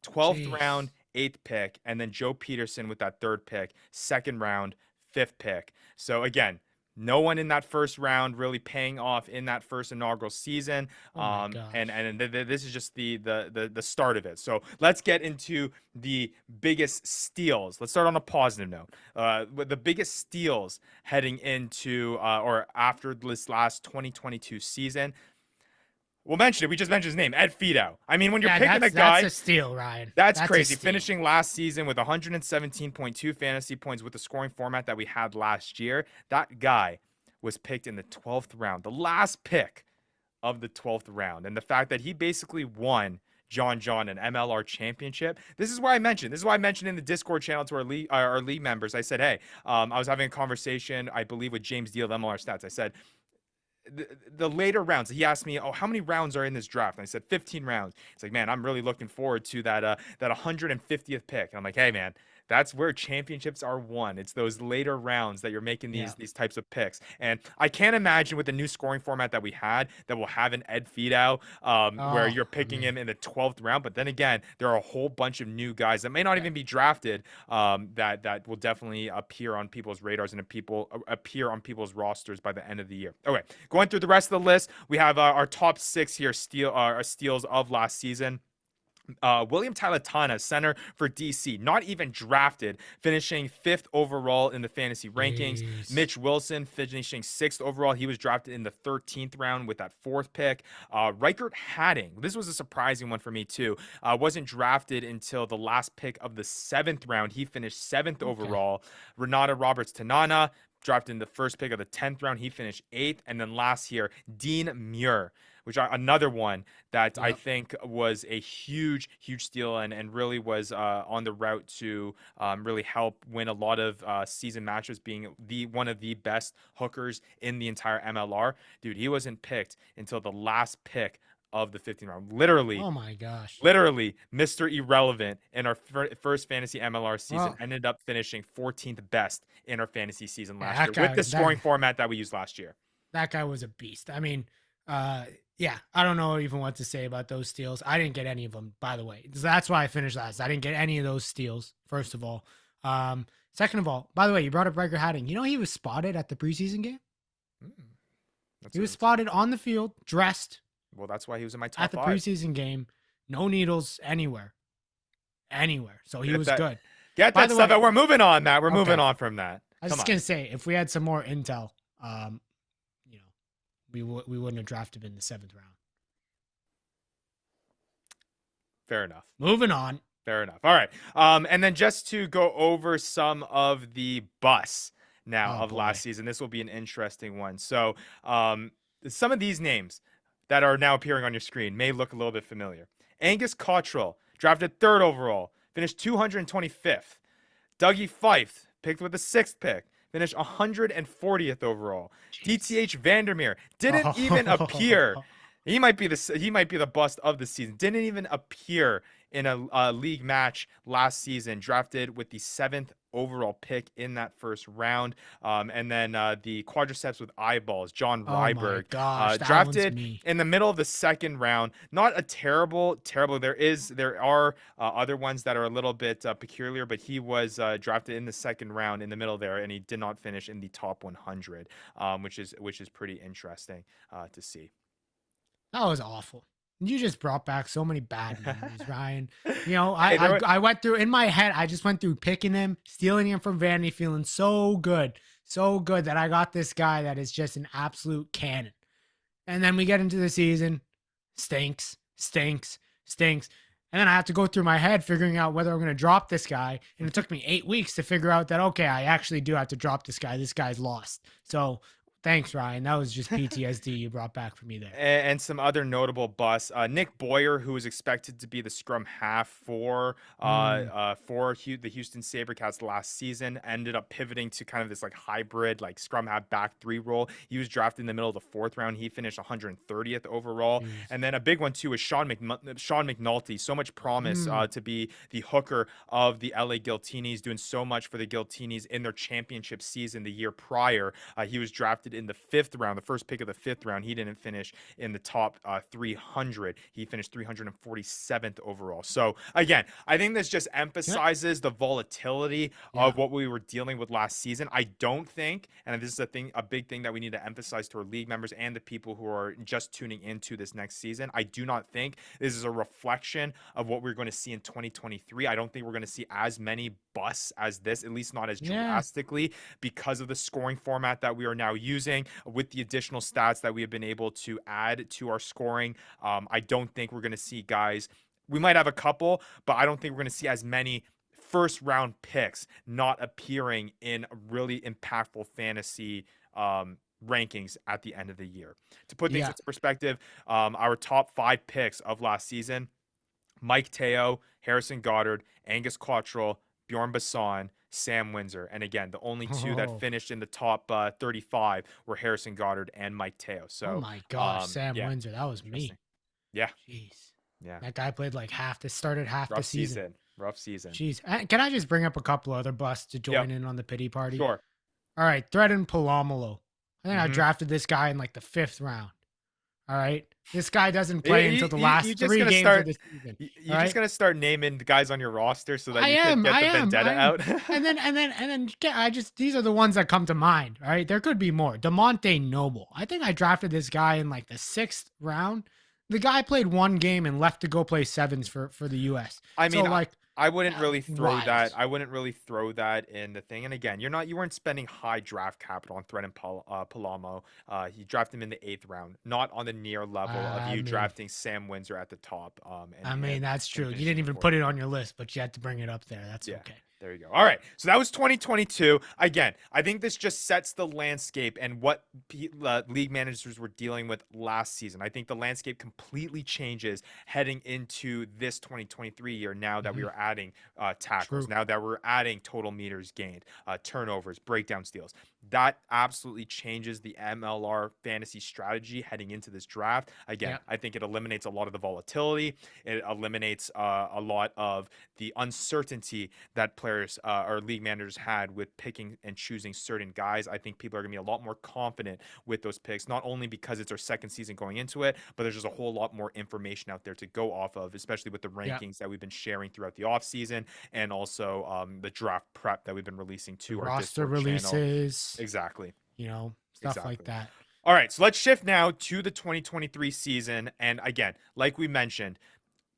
12th round, 8th pick. And then Joe Peterson with that 3rd pick, 2nd round, 5th pick. So again, no one in that first round really paying off in that first inaugural season. And this is just the start of it. So let's get into the biggest steals. Let's start on a positive note. The biggest steals heading into or after this last 2022 season. We'll mention it. We just mentioned his name, Ed Fidow. I mean, when you're picking a guy, that's a steal, Ryan. That's crazy. Finishing last season with 117.2 fantasy points with the scoring format that we had last year. That guy was picked in the 12th round, the last pick of the 12th round. And the fact that he basically won John an MLR championship. This is why I mentioned in the Discord channel to our league members. I said, hey, I was having a conversation, I believe, with James Deal of MLR Stats. I said, the later rounds, he asked me, how many rounds are in this draft? And I said 15 rounds. He's like, man, I'm really looking forward to that 150th pick. And I'm like, hey, man, that's where championships are won. It's those later rounds that you're making these types of picks. And I can't imagine with the new scoring format that we had that we'll have an Ed Fidow where you're picking him in the 12th round. But then again, there are a whole bunch of new guys that may not even be drafted that will definitely appear on people's radars and appear on people's rosters by the end of the year. Okay, going through the rest of the list, we have our top 6 here, steals of last season. William Talatana, center for DC, not even drafted, finishing 5th overall in the fantasy rankings. Mitch Wilson finishing 6th overall. He was drafted in the 13th round with that 4th pick. Reichert Hadding, this was a surprising one for me too. Wasn't drafted until the last pick of the 7th round. He finished 7th overall. Renata Roberts Tanana, drafted in the first pick of the 10th round. He finished 8th. And then last year, Dean Muir, which are another one that I think was a huge steal and really was on the route to really help win a lot of season matches, being one of the best hookers in the entire MLR. Dude, he wasn't picked until the last pick of the 15th round. Literally. Oh my gosh. Literally, Mr. Irrelevant in our first fantasy MLR season ended up finishing 14th best in our fantasy season last year with the scoring format that we used last year. That guy was a beast. I mean, yeah, I don't know even what to say about those steals. I didn't get any of them, by the way. That's why I finished last. I didn't get any of those steals, first of all. Second of all, by the way, you brought up Reichert Hadding. You know he was spotted at the preseason game? He was spotted on the field, dressed. Well, that's why he was in my top 5. At the preseason game. No needles anywhere. So he was good. Get that stuff out. We're moving on, Matt. We're moving on from that. I was just going to say, if we had some more intel, we wouldn't have drafted him in the 7th round. Fair enough. Moving on. Fair enough. All right. And then just to go over some of the busts now last season, this will be an interesting one. So some of these names that are now appearing on your screen may look a little bit familiar. Angus Cottrell, drafted 3rd overall, finished 225th. Dougie Fife, picked with the 6th pick, finished 140th overall. DTH Vandermeer didn't even appear. He might be the bust of the season. Didn't even appear in a league match last season. Drafted with the 7th overall pick in that first round. And then the quadriceps with eyeballs, John Ryberg, drafted in the middle of the 2nd round. Not a terrible. There are other ones that are a little bit peculiar, but he was drafted in the 2nd round in the middle there, and he did not finish in the top 100, which is pretty interesting to see. That was awful. You just brought back so many bad memories, Ryan. You know, Hey, there I went through in my head. I just went through picking him, stealing him from Vandy, feeling so good that I got this guy that is just an absolute cannon. And then we get into the season, stinks, stinks, stinks. And then I have to go through my head figuring out whether I'm going to drop this guy. And it took me 8 weeks to figure out that, okay, I actually do have to drop this guy. This guy's lost. So thanks, Ryan. That was just PTSD you brought back for me there. and some other notable busts. Nick Boyer, who was expected to be the scrum half for the Houston SaberCats last season, ended up pivoting to kind of this like hybrid, like scrum half back three role. He was drafted in the middle of the 4th round. He finished 130th overall. Jeez. And then a big one too is Sean McNulty. So much promise to be the hooker of the LA Giltinis, doing so much for the Giltinis in their championship season the year prior. He was drafted in the 5th round, the first pick of the 5th round. He didn't finish in the top 300. He finished 347th overall. So again, I think this just emphasizes the volatility of what we were dealing with last season. I don't think, and this is a big thing that we need to emphasize to our league members and the people who are just tuning into this next season. I do not think this is a reflection of what we're going to see in 2023. I don't think we're going to see as many busts as this, at least not as drastically, because of the scoring format that we are now using with the additional stats that we have been able to add to our scoring. I don't think we're going to see guys. We might have a couple, but I don't think we're going to see as many first round picks not appearing in really impactful fantasy rankings at the end of the year. To put things into perspective, our top 5 picks of last season: Mike Teo, Harrison Goddard, Angus Cottrell, Bjorn Basson, Sam Windsor. And again, the only two that finished in the top 35 were Harrison Goddard and Mike Teo. So, oh my gosh, Sam Windsor, that was me. Yeah. Jeez. Yeah. That guy played like started half the season. Rough season. Jeez. Can I just bring up a couple other busts to join in on the pity party? Sure. All right. Threaten Palomalo. I think I drafted this guy in like the 5th round. All right. This guy doesn't play until the last 3 games of the season. You're just gonna start naming the guys on your roster so that you can get the vendetta out. and then these are the ones that come to mind. All right. There could be more. DeMonte Noble. I think I drafted this guy in like the 6th round. The guy played 1 game and left to go play sevens for the US. I mean, so, like, I wouldn't really throw wild. that. I wouldn't really throw that in the thing. And again, you weren't spending high draft capital on Threaten Palamo. He drafted him in the 8th round, not on the near level of you drafting Sam Windsor at the top. That's true. You didn't even put it on your list, but you had to bring it up there. That's okay. There you go. All right. So that was 2022. Again, I think this just sets the landscape and what league managers were dealing with last season. I think the landscape completely changes heading into this 2023 year now that we are adding tackles, now that we're adding total meters gained, turnovers, breakdown steals. That absolutely changes the MLR fantasy strategy heading into this draft. Again, I think it eliminates a lot of the volatility. It eliminates a lot of the uncertainty that players or league managers had with picking and choosing certain guys. I think people are going to be a lot more confident with those picks, not only because it's our 2nd season going into it, but there's just a whole lot more information out there to go off of, especially with the rankings that we've been sharing throughout the offseason and also the draft prep that we've been releasing to our roster Discord releases. channel. Exactly. Stuff like that. All right, so let's shift now to the 2023 season. And again, like we mentioned,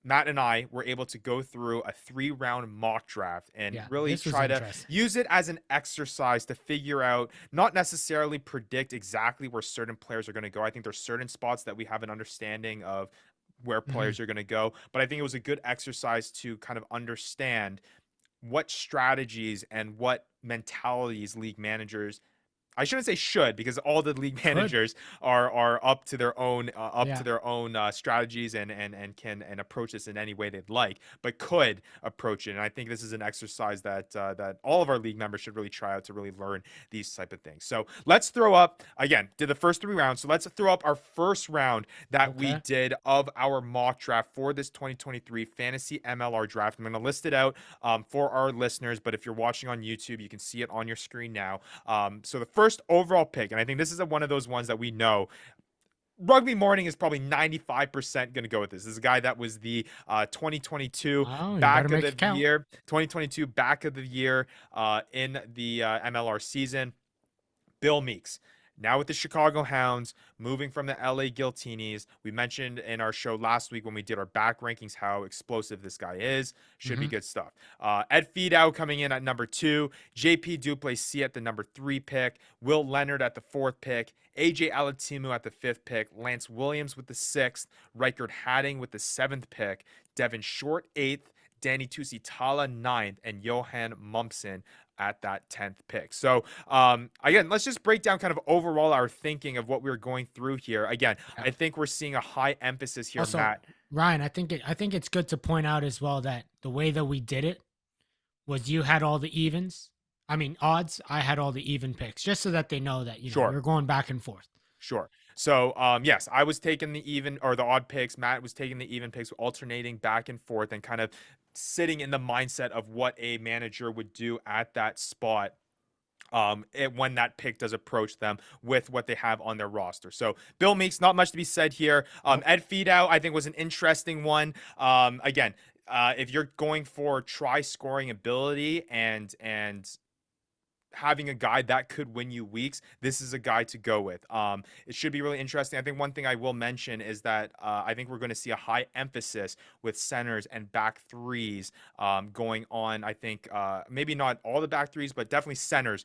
Matt and I were able to go through a 3-round mock draft and really try to use it as an exercise to figure out, not necessarily predict exactly where certain players are going to go. I think there's certain spots that we have an understanding of where players are going to go, but I think it was a good exercise to kind of understand what strategies and what mentalities league managers, I shouldn't say should, because all the league managers are up to their own strategies and can approach this in any way they'd like, but could approach it. And I think this is an exercise that all of our league members should really try out to really learn these type of things. So let's throw up, again, did the first 3 rounds. So let's throw up our first round that we did of our mock draft for this 2023 fantasy MLR draft. I'm going to list it out for our listeners, but if you're watching on YouTube, you can see it on your screen now. So the first overall pick, and I think this is one of those ones that we know Rugby Morning is probably 95% going to go with this. This is a guy that was the 2022 back of the year, 2022 back of the year in the MLR season. Bill Meeks. Now with the Chicago Hounds moving from the LA Guiltinis, we mentioned in our show last week when we did our back rankings how explosive this guy is. Should be good stuff. Ed Fidow coming in at number 2, JP Duplessis at the number 3 pick, Will Leonard at the 4th pick, AJ Alatimu at the 5th pick, Lance Williams with the 6th, Reichard Hadding with the 7th pick, Devin Short 8th, Danny Tusitala 9th, and Johan Mumpson at that 10th pick. So again, let's just break down kind of overall our thinking of what we're going through here. Again, I think we're seeing a high emphasis here, Also, Matt. Ryan, I think it's good to point out as well that the way that we did it was you had all the evens. I mean odds. I had all the even picks, just so that they know that we're going back and forth. Sure. So, yes, I was taking the even or the odd picks. Matt was taking the even picks, alternating back and forth and kind of sitting in the mindset of what a manager would do at that spot when that pick does approach them with what they have on their roster. So Bill Meeks, not much to be said here. Ed Fidow, I think, was an interesting one. Again, if you're going for try scoring ability and having a guy that could win you weeks, this is a guy to go with. It should be really interesting. I think one thing I will mention is that I think we're going to see a high emphasis with centers and back threes going on. I think maybe not all the back threes, but definitely centers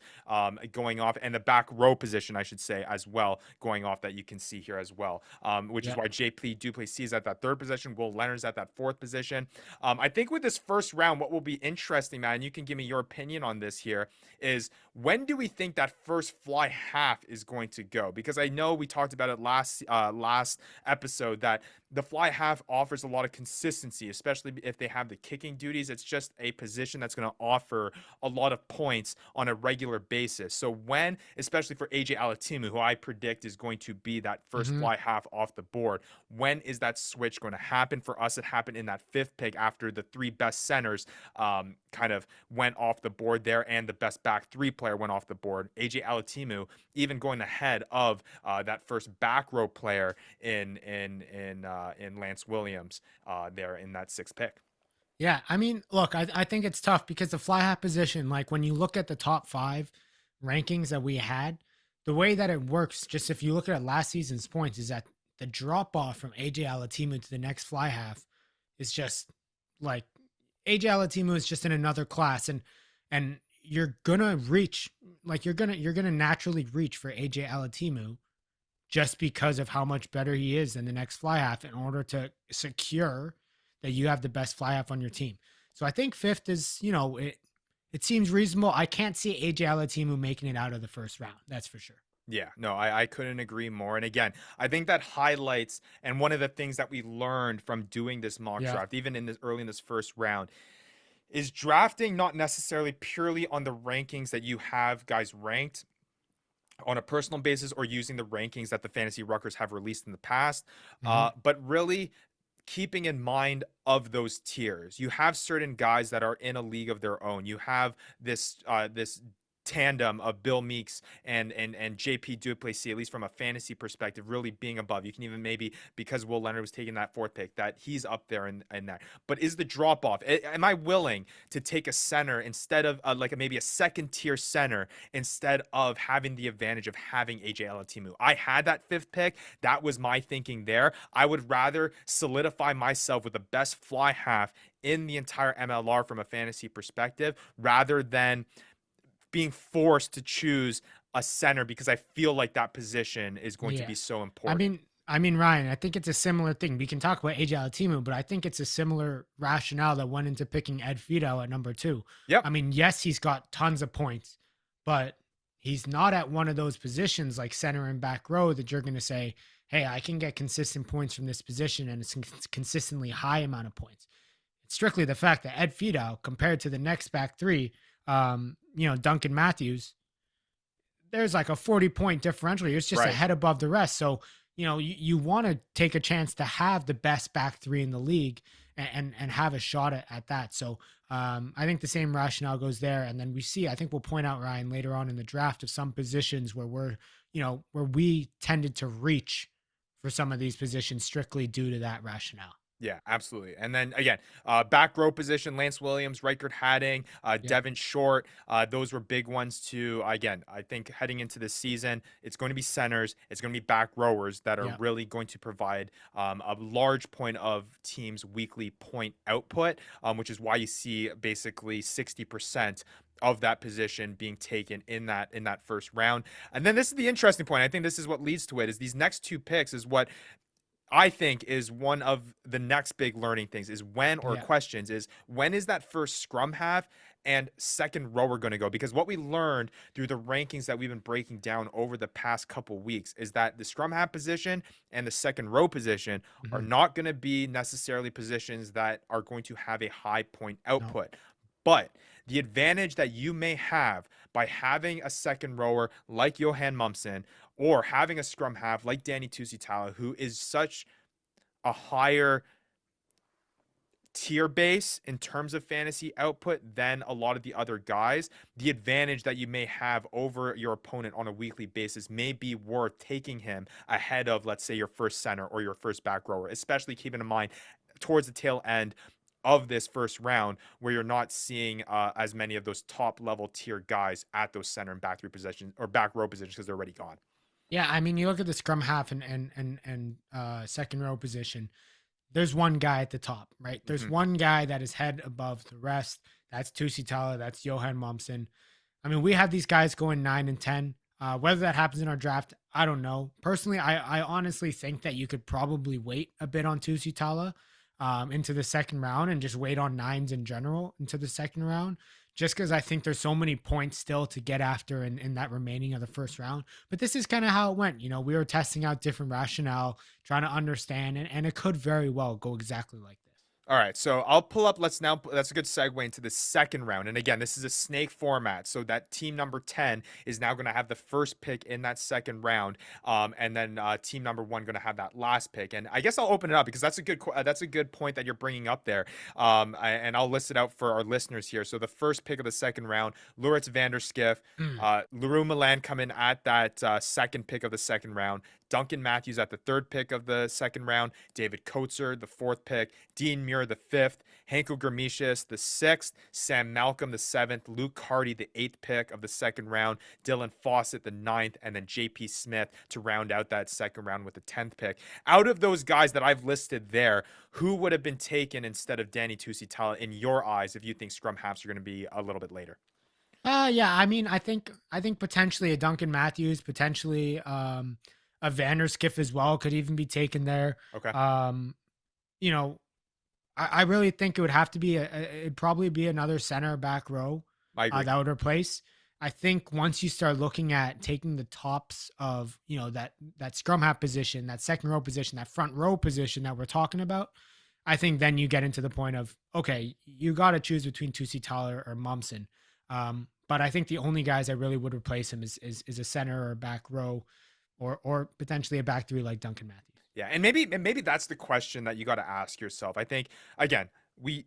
going off, and the back row position, I should say, as well, going off, that you can see here as well, which is why JP Duplessis is at that 3rd position, Will Leonard's at that 4th position. I think with this first round, what will be interesting, man, and you can give me your opinion on this here, is when do we think that first fly half is going to go? Because I know we talked about it last episode that the fly half offers a lot of consistency, especially if they have the kicking duties. It's just a position that's going to offer a lot of points on a regular basis. So when, especially for AJ Alatimu, who I predict is going to be that first fly half off the board, when is that switch going to happen? For us, it happened in that 5th pick after the 3 best centers kind of went off the board there, and the best back 3 player went off the board. AJ Alatimu even going ahead of that first back row player in Lance Williams there in that 6th pick. Yeah, I mean, look, I think it's tough because the fly half position, like when you look at the top 5 rankings that we had, the way that it works, just if you look at last season's points, is that the drop off from AJ Alatimu to the next fly half is just like AJ Alatimu is just in another class, and you're gonna reach, like you're gonna naturally reach for AJ Alatimu just because of how much better he is than the next fly half in order to secure that you have the best fly half on your team. So I think 5th is, it seems reasonable. I can't see AJ Alatimu making it out of the first round. That's for sure. Yeah, no, I couldn't agree more. And again, I think that highlights, and one of the things that we learned from doing this mock draft, even in this early in this first round, is drafting not necessarily purely on the rankings that you have guys ranked on a personal basis, or using the rankings that the Fantasy Ruckers have released in the past, but really keeping in mind of those tiers. You have certain guys that are in a league of their own. You have this tandem of Bill Meeks and JP Duplessis, at least from a fantasy perspective, really being above. You can even maybe, because Will Leonard was taking that 4th pick, that he's up there in that. But is the drop off? Am I willing to take a center instead of maybe a 2nd tier center instead of having the advantage of having AJ Alatimu? I had that 5th pick. That was my thinking there. I would rather solidify myself with the best fly half in the entire MLR from a fantasy perspective, rather than being forced to choose a center because I feel like that position is going to be so important. I mean, Ryan, I think it's a similar thing. We can talk about AJ Alatimu, but I think it's a similar rationale that went into picking Ed Fidow at number 2. Yep. I mean, yes, he's got tons of points, but he's not at one of those positions like center and back row that you're going to say, hey, I can get consistent points from this position, and it's consistently high amount of points. It's strictly the fact that Ed Fidow, compared to the next back 3, Duncan Matthews, there's like a 40-point differential. It's just a head above the rest. So, you want to take a chance to have the best back 3 in the league and have a shot at that. So I think the same rationale goes there. And then I think we'll point out, Ryan, later on in the draft, of some positions where where we tended to reach for some of these positions strictly due to that rationale. Yeah, absolutely. And then again, back row position, Lance Williams, Reichard Hadding, Yeah. Devin Short. Those were big ones too. Again, I think heading into this season, it's going to be centers, it's going to be back rowers that are Yeah. really going to provide a large point of teams' weekly point output, which is why you see basically 60% of that position being taken in that first round. And then this is the interesting point. I think this is what leads to it, is these next two picks is what I think is one of the next big learning things is when, or Yeah. questions is when is that first scrum half and second rower going to go? Because what we learned through the rankings that we've been breaking down over the past couple weeks is that the scrum half position and the second row position are Mhm. not going to be necessarily positions that are going to have a high point No. output. But the advantage that you may have by having a second rower like Johan Mumsen or having a scrum half like Danny Tusitala, who is such a higher tier base in terms of fantasy output than a lot of the other guys, the advantage that you may have over your opponent on a weekly basis may be worth taking him ahead of, let's say, your first center or your first back rower, especially keeping in mind towards the tail end of this first round where you're not seeing as many of those top level tier guys at those center and back three positions or back row positions because they're already gone. Yeah, I mean, you look at the scrum half and second row position. There's one guy at the top, right? There's Mhm. one guy that is head above the rest. That's Tusitala. That's Johan Momsen. I mean, we have these guys going 9 and 10. Whether that happens in our draft, I don't know. Personally, I honestly think that you could probably wait a bit on Tusitala into the second round and just wait on nines in general into the second round. Just because I think there's so many points still to get after in that remaining of the first round. But this is kind of how it went. You know, we were testing out different rationale, trying to understand, and it could very well go exactly like this. All right, so I'll pull up. That's a good segue into the second round. And again, this is a snake format. So that team number 10 is now going to have the first pick in that second round. And then team number 1 going to have that last pick. And I guess I'll open it up because that's a good point that you're bringing up there. And I'll list it out for our listeners here. So the first pick of the second round, Luritz Vanderskiff, Mm. Leroux Milan come in at that second pick of the second round. Duncan Matthews at the third pick of the second round, David Coetzer, the fourth pick, Dean Muir, the fifth, Hanko Gramicius, the sixth, Sam Malcolm, the seventh, Luke Hardy, the eighth pick of the second round, Dylan Fawcett, the ninth, and then JP Smith to round out that second round with the 10th pick. Out of those guys that I've listed there, who would have been taken instead of Danny Tusitala in your eyes if you think scrum halves are going to be a little bit later? Yeah, I mean, I think potentially a Duncan Matthews, potentially a Vanderskiff as well could even be taken there. Okay, Um, you know, I really think it would have to be it'd probably be another center back row I agree. that would replace. I think once you start looking at taking the tops of that scrum half position, that second row position, that front row position that we're talking about, I think then you get into the point of okay, you got to choose between Tusi Tyler or Mumson. But I think the only guys I really would replace him is a center or a back row, or potentially a back three like Duncan Matthews. Yeah, and maybe that's the question that you got to ask yourself. I think again, we've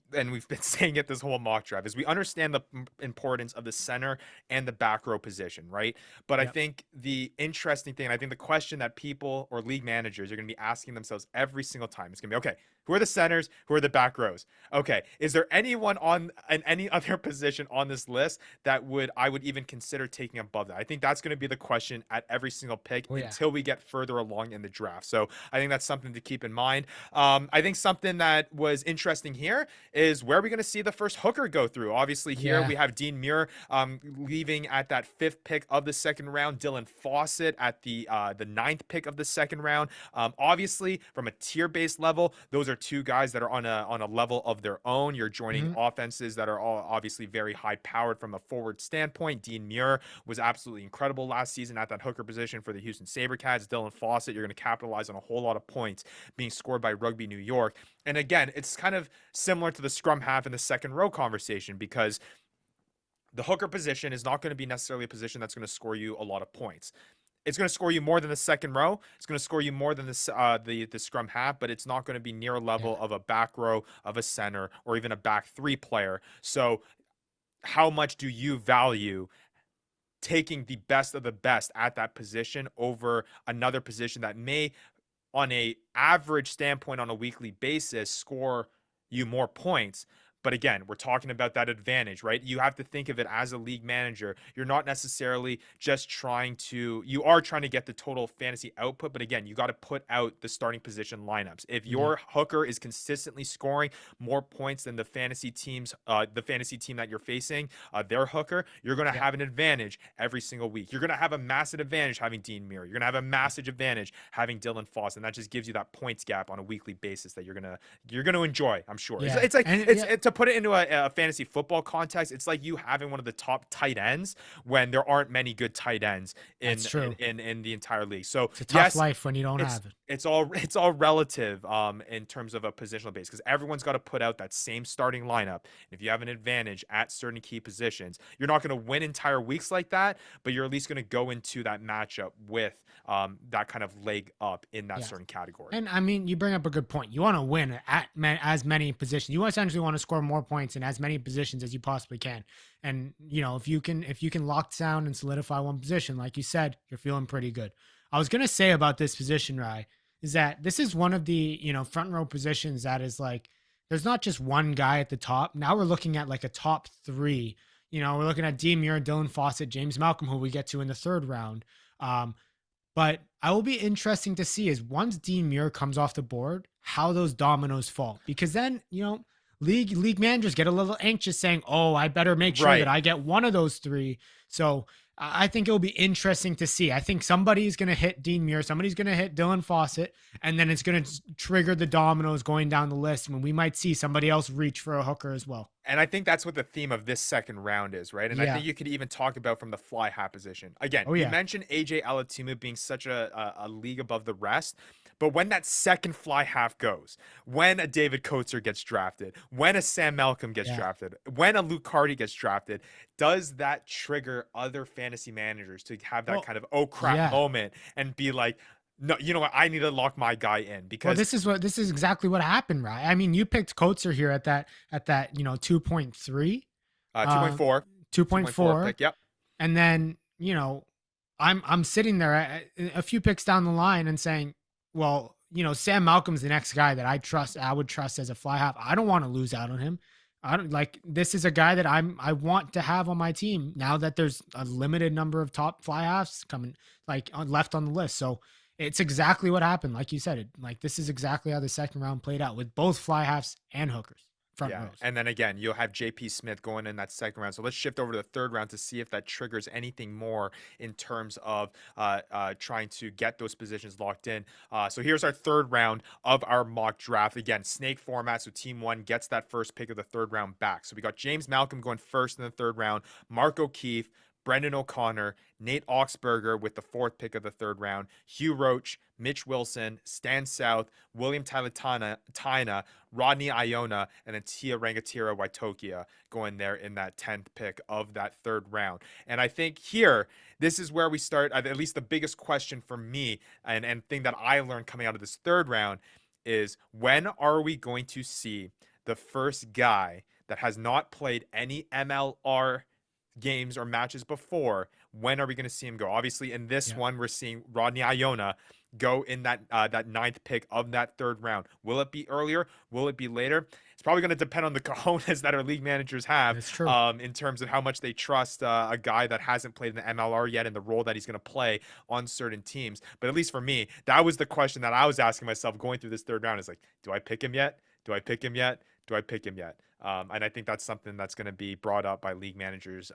been saying it this whole mock draft is we understand the importance of the center and the back row position, right? But I Yep. think the interesting thing, and I think the question that people or league managers are going to be asking themselves every single time is going to be, okay, who are the centers? Who are the back rows? Okay, is there anyone on in any other position on this list that I would even consider taking above that? I think that's going to be the question at every single pick Oh yeah. until we get further along in the draft. So I think that's something to keep in mind. I think something that was interesting here is where are we going to see the first hooker go through? Obviously, here Yeah. we have Dean Muir leaving at that 5th pick of the second round. Dylan Fawcett at the 9th pick of the second round. Obviously, from a tier-based level, those are two guys that are on a level of their own. You're joining Mhm. offenses that are all obviously very high-powered from a forward standpoint. Dean Muir was absolutely incredible last season at that hooker position for the Houston SaberCats. Dylan Fawcett, you're going to capitalize on a whole lot of points being scored by Rugby New York. And again, it's kind of similar to the scrum half in the second row conversation because the hooker position is not going to be necessarily a position that's going to score you a lot of points. It's going to score you more than the second row. It's going to score you more than the scrum half, but it's not going to be near a level Yeah. of a back row, of a center, or even a back three player. So, how much do you value taking the best of the best at that position over another position that may on a average standpoint on a weekly basis score you more points. But again, we're talking about that advantage, right? You have to think of it as a league manager. You're not necessarily just you are trying to get the total fantasy output. But again, you got to put out the starting position lineups. If your hooker is consistently scoring more points than the fantasy team that you're facing, their hooker, you're going to have an advantage every single week. You're going to have a massive advantage having Dean Muir. You're going to have a massive advantage having Dylan Foss. And that just gives you that points gap on a weekly basis that you're going to enjoy, I'm sure. Yeah. It's like, to put it into a fantasy football context, it's like you having one of the top tight ends when there aren't many good tight ends in the entire league. So it's a tough life when you don't have it. It's all relative in terms of a positional base, because everyone's got to put out that same starting lineup. And if you have an advantage at certain key positions, you're not going to win entire weeks like that, but you're at least going to go into that matchup with that kind of leg up in that certain category. And I mean, you bring up a good point. You want to win at as many positions. You essentially want to score more points in as many positions as you possibly can. And if you can lock down and solidify one position, like you said, you're feeling pretty good. I was gonna say about this position, Rye, is that this is one of the front row positions that is like, there's not just one guy at the top. Now we're looking at like a top three. We're looking at Dean Muir, Dylan Fawcett, James Malcolm, who we get to in the third round. But I will be interesting to see is once Dean Muir comes off the board, how those dominoes fall, because then league managers get a little anxious saying, oh, I better make sure that I get one of those three. So I think it'll be interesting to see. I think somebody's going to hit Dean Muir, somebody's going to hit Dylan Fawcett, and then it's going to trigger the dominoes going down the list when we might see somebody else reach for a hooker as well. And I think that's what the theme of this second round is, right? And I think you could even talk about from the fly half position. Again, you mentioned AJ Alatimu being such a league above the rest. But when that second fly half goes, when a David Coates gets drafted, when a Sam Malcolm gets drafted, when a Luke Carty gets drafted, does that trigger other fantasy managers to have that kind of oh crap moment and be like, no, you know what? I need to lock my guy in, because this is exactly what happened, right? I mean, you picked Coates here at that 2.3, 2.4, 2.4 pick, yep. And then I'm sitting there a few picks down the line and saying, well, Sam Malcolm's the next guy that I would trust as a fly half. I don't want to lose out on him. This is a guy that I want to have on my team now that there's a limited number of top fly halves coming left on the list. So it's exactly what happened. Like you said, this is exactly how the second round played out with both fly halves and hookers. Rows. And then again, you'll have JP Smith going in that second round. So let's shift over to the third round to see if that triggers anything more in terms of trying to get those positions locked in. So here's our third round of our mock draft. Again, snake format. So team one gets that first pick of the third round back. So we got James Malcolm going first in the third round, Mark O'Keefe, Brendan O'Connor, Nate Oxberger with the fourth pick of the third round, Hugh Roach, Mitch Wilson, Stan South, William Taina, Rodney Iona, and then Tia Rangatira Waitokia going there in that 10th pick of that third round. And I think here, this is where we start, at least the biggest question for me and thing that I learned coming out of this third round is, when are we going to see the first guy that has not played any MLR games or matches before? When are we going to see him go? Obviously, in this one, we're seeing Rodney Iona go in that 9th pick of that third round. Will it be earlier? Will it be later? It's probably going to depend on the cojones that our league managers have in terms of how much they trust a guy that hasn't played in the MLR yet and the role that he's going to play on certain teams. But at least for me, that was the question that I was asking myself going through this third round, is like, do I pick him yet? Do I pick him yet? Do I pick him yet? And I think that's something that's going to be brought up by league managers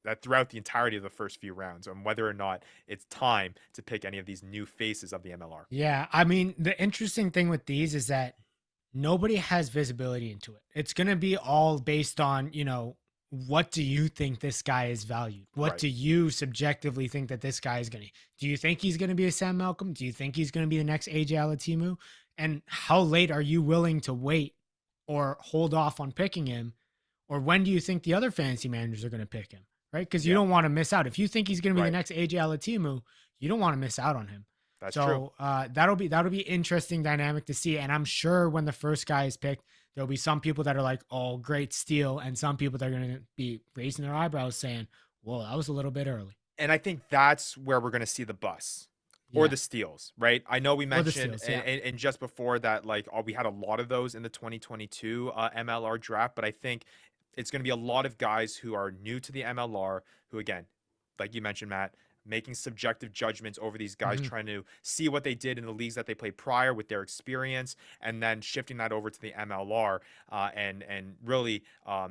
that throughout the entirety of the first few rounds, on whether or not it's time to pick any of these new faces of the MLR. Yeah, I mean, the interesting thing with these is that nobody has visibility into it. It's going to be all based on, what do you think this guy is valued? What do you subjectively think that this guy is going to? Do you think he's going to be a Sam Malcolm? Do you think he's going to be the next AJ Alatimu? And how late are you willing to wait or hold off on picking him? Or when do you think the other fantasy managers are going to pick him, right? Because you don't want to miss out. If you think he's going to be the next AJ Alatimu, you don't want to miss out on him. That's true. That'll be interesting dynamic to see. And I'm sure when the first guy is picked, there'll be some people that are like, oh, great steal. And some people that are going to be raising their eyebrows saying, whoa, that was a little bit early. And I think that's where we're going to see the bus. or Yeah. the steals, right? I know we Or the mentioned, steals. Yeah. and just before that, like we had a lot of those in the 2022 MLR draft, but I think it's going to be a lot of guys who are new to the MLR, who again, like you mentioned, Matt, making subjective judgments over these guys, Mhm. trying to see what they did in the leagues that they played prior with their experience, and then shifting that over to the MLR, and really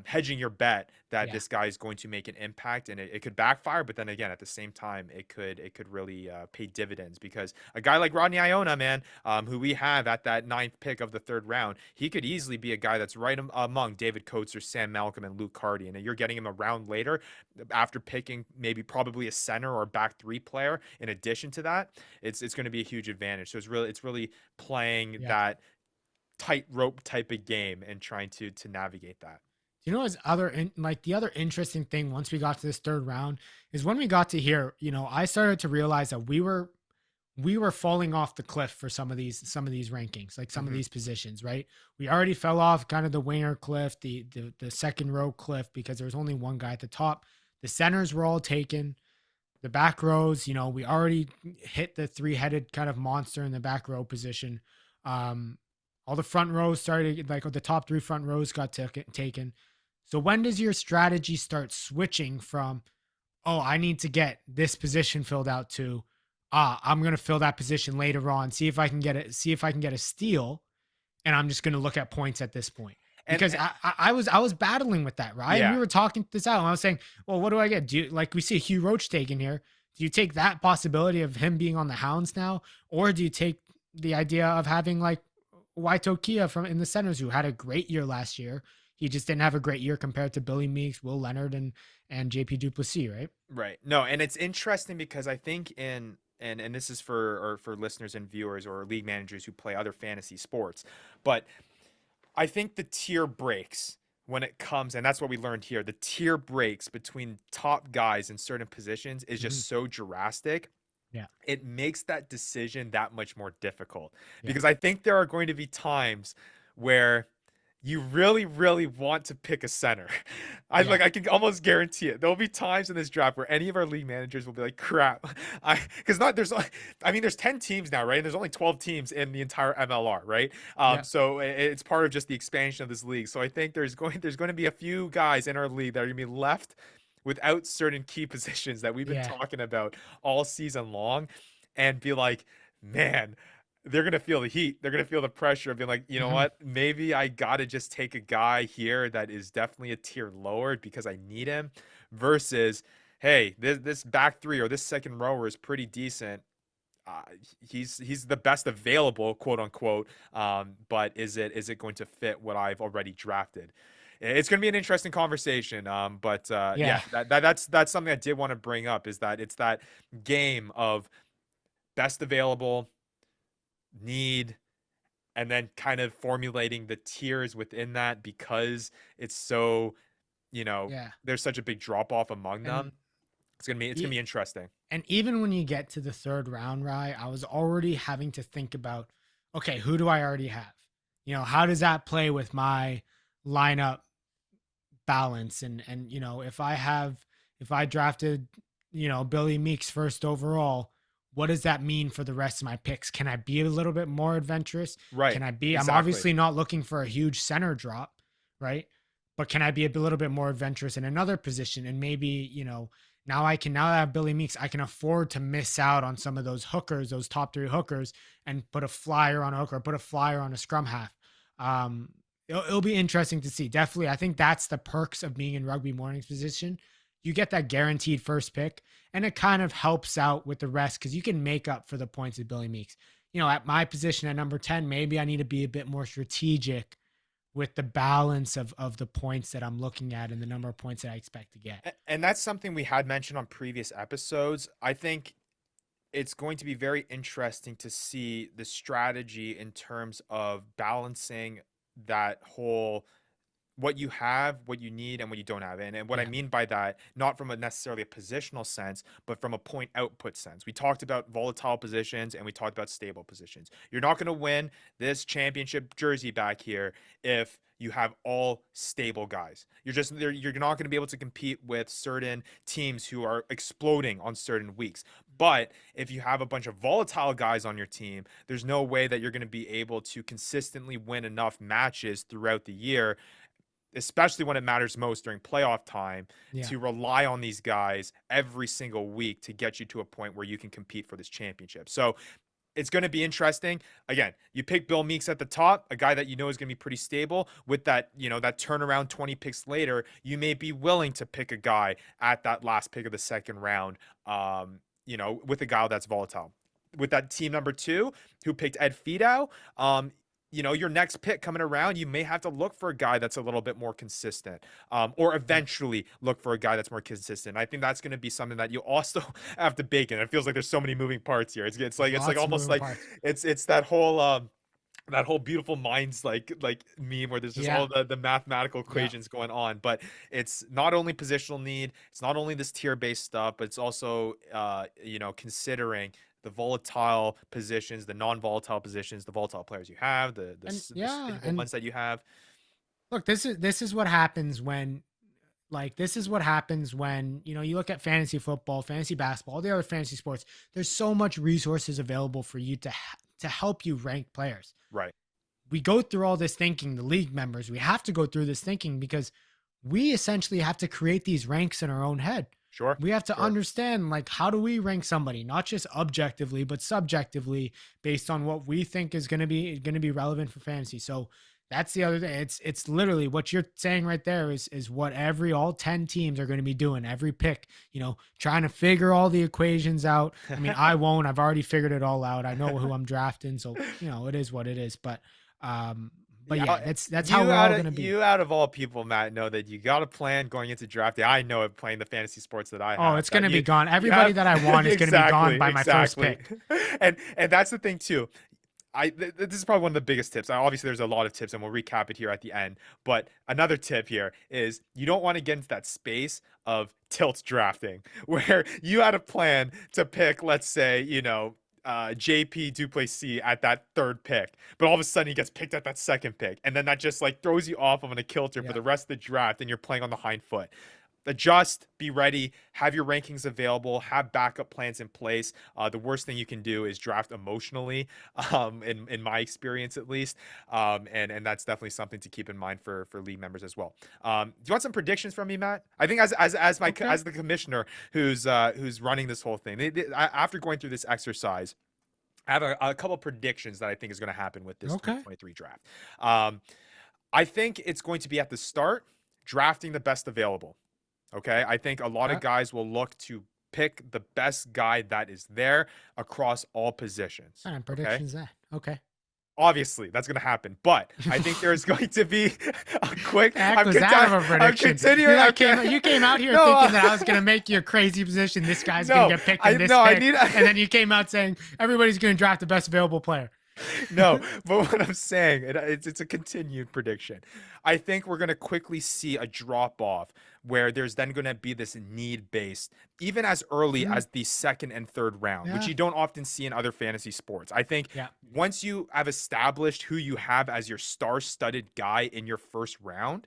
hedging your bet that Yeah. this guy is going to make an impact, and it could backfire, but then again, at the same time, it could really pay dividends, because a guy like Rodney Iona, man, who we have at that ninth pick of the third round, he could easily be a guy that's right among David Coates or Sam Malcolm and Luke Carty, and you're getting him a round later after picking maybe probably a center or back three player in addition to that. It's going to be a huge advantage. So it's really playing Yeah. that tightrope type of game and trying to navigate that. You know, as other like the other interesting thing once we got to this third round is when we got to here, I started to realize that we were falling off the cliff for some of these rankings, like some of Mhm. these positions, right? We already fell off kind of the winger cliff, the second row cliff, because there was only one guy at the top. The centers were all taken. The back rows, we already hit the three-headed kind of monster in the back row position. Um, all the front rows started, like the top three front rows got taken. So when does your strategy start switching from, oh, I need to get this position filled out, to, I'm gonna fill that position later on, see if I can get a steal, and I'm just gonna look at points at this point. Because And I was battling with that, right? And we yeah, were talking this out, and I was saying, well, what do I get? Do you, like, we see Hugh Roach taken here? Do you take that possibility of him being on the Hounds now, or do you take the idea of having like Waito Kia from in the centers, who had a great year last year? He just didn't have a great year compared to Billy Meeks, Will Leonard, and JP Duplessis, right? right. No, and it's interesting because I think and this is for listeners and viewers or league managers who play other fantasy sports, but I think the tier breaks when it comes, and that's what we learned here. The tier breaks between top guys in certain positions is Mhm. just so drastic. Yeah, It makes that decision that much more difficult, yeah, because I think there are going to be times where you really, really want to pick a center. yeah, I can almost guarantee it. There'll be times in this draft where any of our league managers will be like, "Crap," because not there's, I mean, there's 10 teams now, right? And there's only 12 teams in the entire MLR, right? yeah, So it's part of just the expansion of this league. So I think there's going to be a few guys in our league that are going to be left without certain key positions that we've been yeah. talking about all season long, and be like, man, they're gonna feel the heat. They're gonna feel the pressure of being like, you know Mhm. what? Maybe I gotta just take a guy here that is definitely a tier lower because I need him, versus, hey, this back three or this second rower is pretty decent. Uh, he's the best available, quote unquote. But is it going to fit what I've already drafted? It's going to be an interesting conversation. But yeah, Yeah, that's something I did want to bring up, is that it's that game of best available, need, and then kind of formulating the tiers within that, because it's so, yeah. there's such a big drop off among And them. It's gonna be interesting. And even when you get to the third round, Rye, I was already having to think about, okay, who do I already have? How does that play with my lineup balance? And if I drafted, Billy Meeks first overall, what does that mean for the rest of my picks? Can I be a little bit more adventurous? Right. Can I be? I'm Exactly. obviously not looking for a huge center drop, right? But can I be a little bit more adventurous in another position? And maybe, now that I have Billy Meeks, I can afford to miss out on some of those hookers, those top three hookers, and put a flyer on a hooker, put a flyer on a scrum half. It'll be interesting to see. Definitely, I think that's the perks of being in Rugby Morning's position. You get that guaranteed first pick, and it kind of helps out with the rest because you can make up for the points of Billy Meeks. At my position at number 10, maybe I need to be a bit more strategic with the balance of the points that I'm looking at and the number of points that I expect to get. And that's something we had mentioned on previous episodes. I think it's going to be very interesting to see the strategy in terms of balancing that whole, what you have, what you need, and what you don't have. And what I Yeah. mean by that, not from a necessarily a positional sense, but from a point output sense. We talked about volatile positions and we talked about stable positions. You're not going to win this championship jersey back here if you have all stable guys. You're not going to be able to compete with certain teams who are exploding on certain weeks. But if you have a bunch of volatile guys on your team, there's no way that you're going to be able to consistently win enough matches throughout the year, especially when it matters most during playoff time, Yeah. to rely on these guys every single week to get you to a point where you can compete for this championship. So it's going to be interesting. Again, you pick Bill Meeks at the top, a guy that you know is going to be pretty stable. With that, that turnaround 20 picks later, you may be willing to pick a guy at that last pick of the second round, with a guy that's volatile. With that team number 2, who picked Ed Fidow, your next pick coming around, you may have to look for a guy that's a little bit more consistent, or eventually look for a guy that's more consistent. I think that's going to be something that you also have to bake in. It feels like there's so many moving parts here. It's like almost like it's that whole beautiful minds like meme where there's just all the mathematical equations going on. But it's not only positional need, it's not only this tier based stuff, but it's also considering the volatile positions, the non-volatile positions, the volatile players you have, the stable ones that you have. Look, this is what happens when, you look at fantasy football, fantasy basketball, all the other fantasy sports. There's so much resources available for you to help you rank players. Right. We go through all this thinking, the league members, we have to go through this thinking because we essentially have to create these ranks in our own head. Sure. We have to understand, how do we rank somebody, not just objectively, but subjectively based on what we think is going to be relevant for fantasy. So that's the other thing. It's literally what you're saying right there is what all 10 teams are going to be doing every pick, trying to figure all the equations out. I mean, I won't, I've already figured it all out. I know who I'm drafting. So, it is what it is, but that's how we're all going to be. You out of all people, Matt, know that you got a plan going into draft day. I know it playing the fantasy sports that I have. Oh, it's going to be gone. Everybody that I want is going to be gone by my first pick. And that's the thing too. This is probably one of the biggest tips. Obviously, there's a lot of tips, and we'll recap it here at the end. But another tip here is you don't want to get into that space of tilt drafting where you had a plan to pick, let's say, JP Duplessis at that third pick, but all of a sudden he gets picked at that second pick, and then that just throws you off on a kilter for the rest of the draft, and you're playing on the hind foot. Adjust, be ready, have your rankings available, have backup plans in place. The worst thing you can do is draft emotionally, in my experience at least, and that's definitely something to keep in mind for league members as well. Do you want some predictions from me, Matt? I think as the commissioner who's running this whole thing, after going through this exercise, I have a couple predictions that I think is going to happen with this 2023 draft. I think it's going to be at the start, drafting the best available. Okay, I think a lot of guys will look to pick the best guy that is there across all positions. What kind of predictions that? Okay. Obviously, that's going to happen, but I think there's going to be a quick. Was that of a prediction? You came out here thinking that I was going to make you a crazy position. This guy's going to get picked in this pick, and then you came out saying everybody's going to draft the best available player. No, but what I'm saying, it's a continued prediction. I think we're going to quickly see a drop off where there's then going to be this need based, even as early as the second and third round, which you don't often see in other fantasy sports. I think once you have established who you have as your star studded guy in your first round,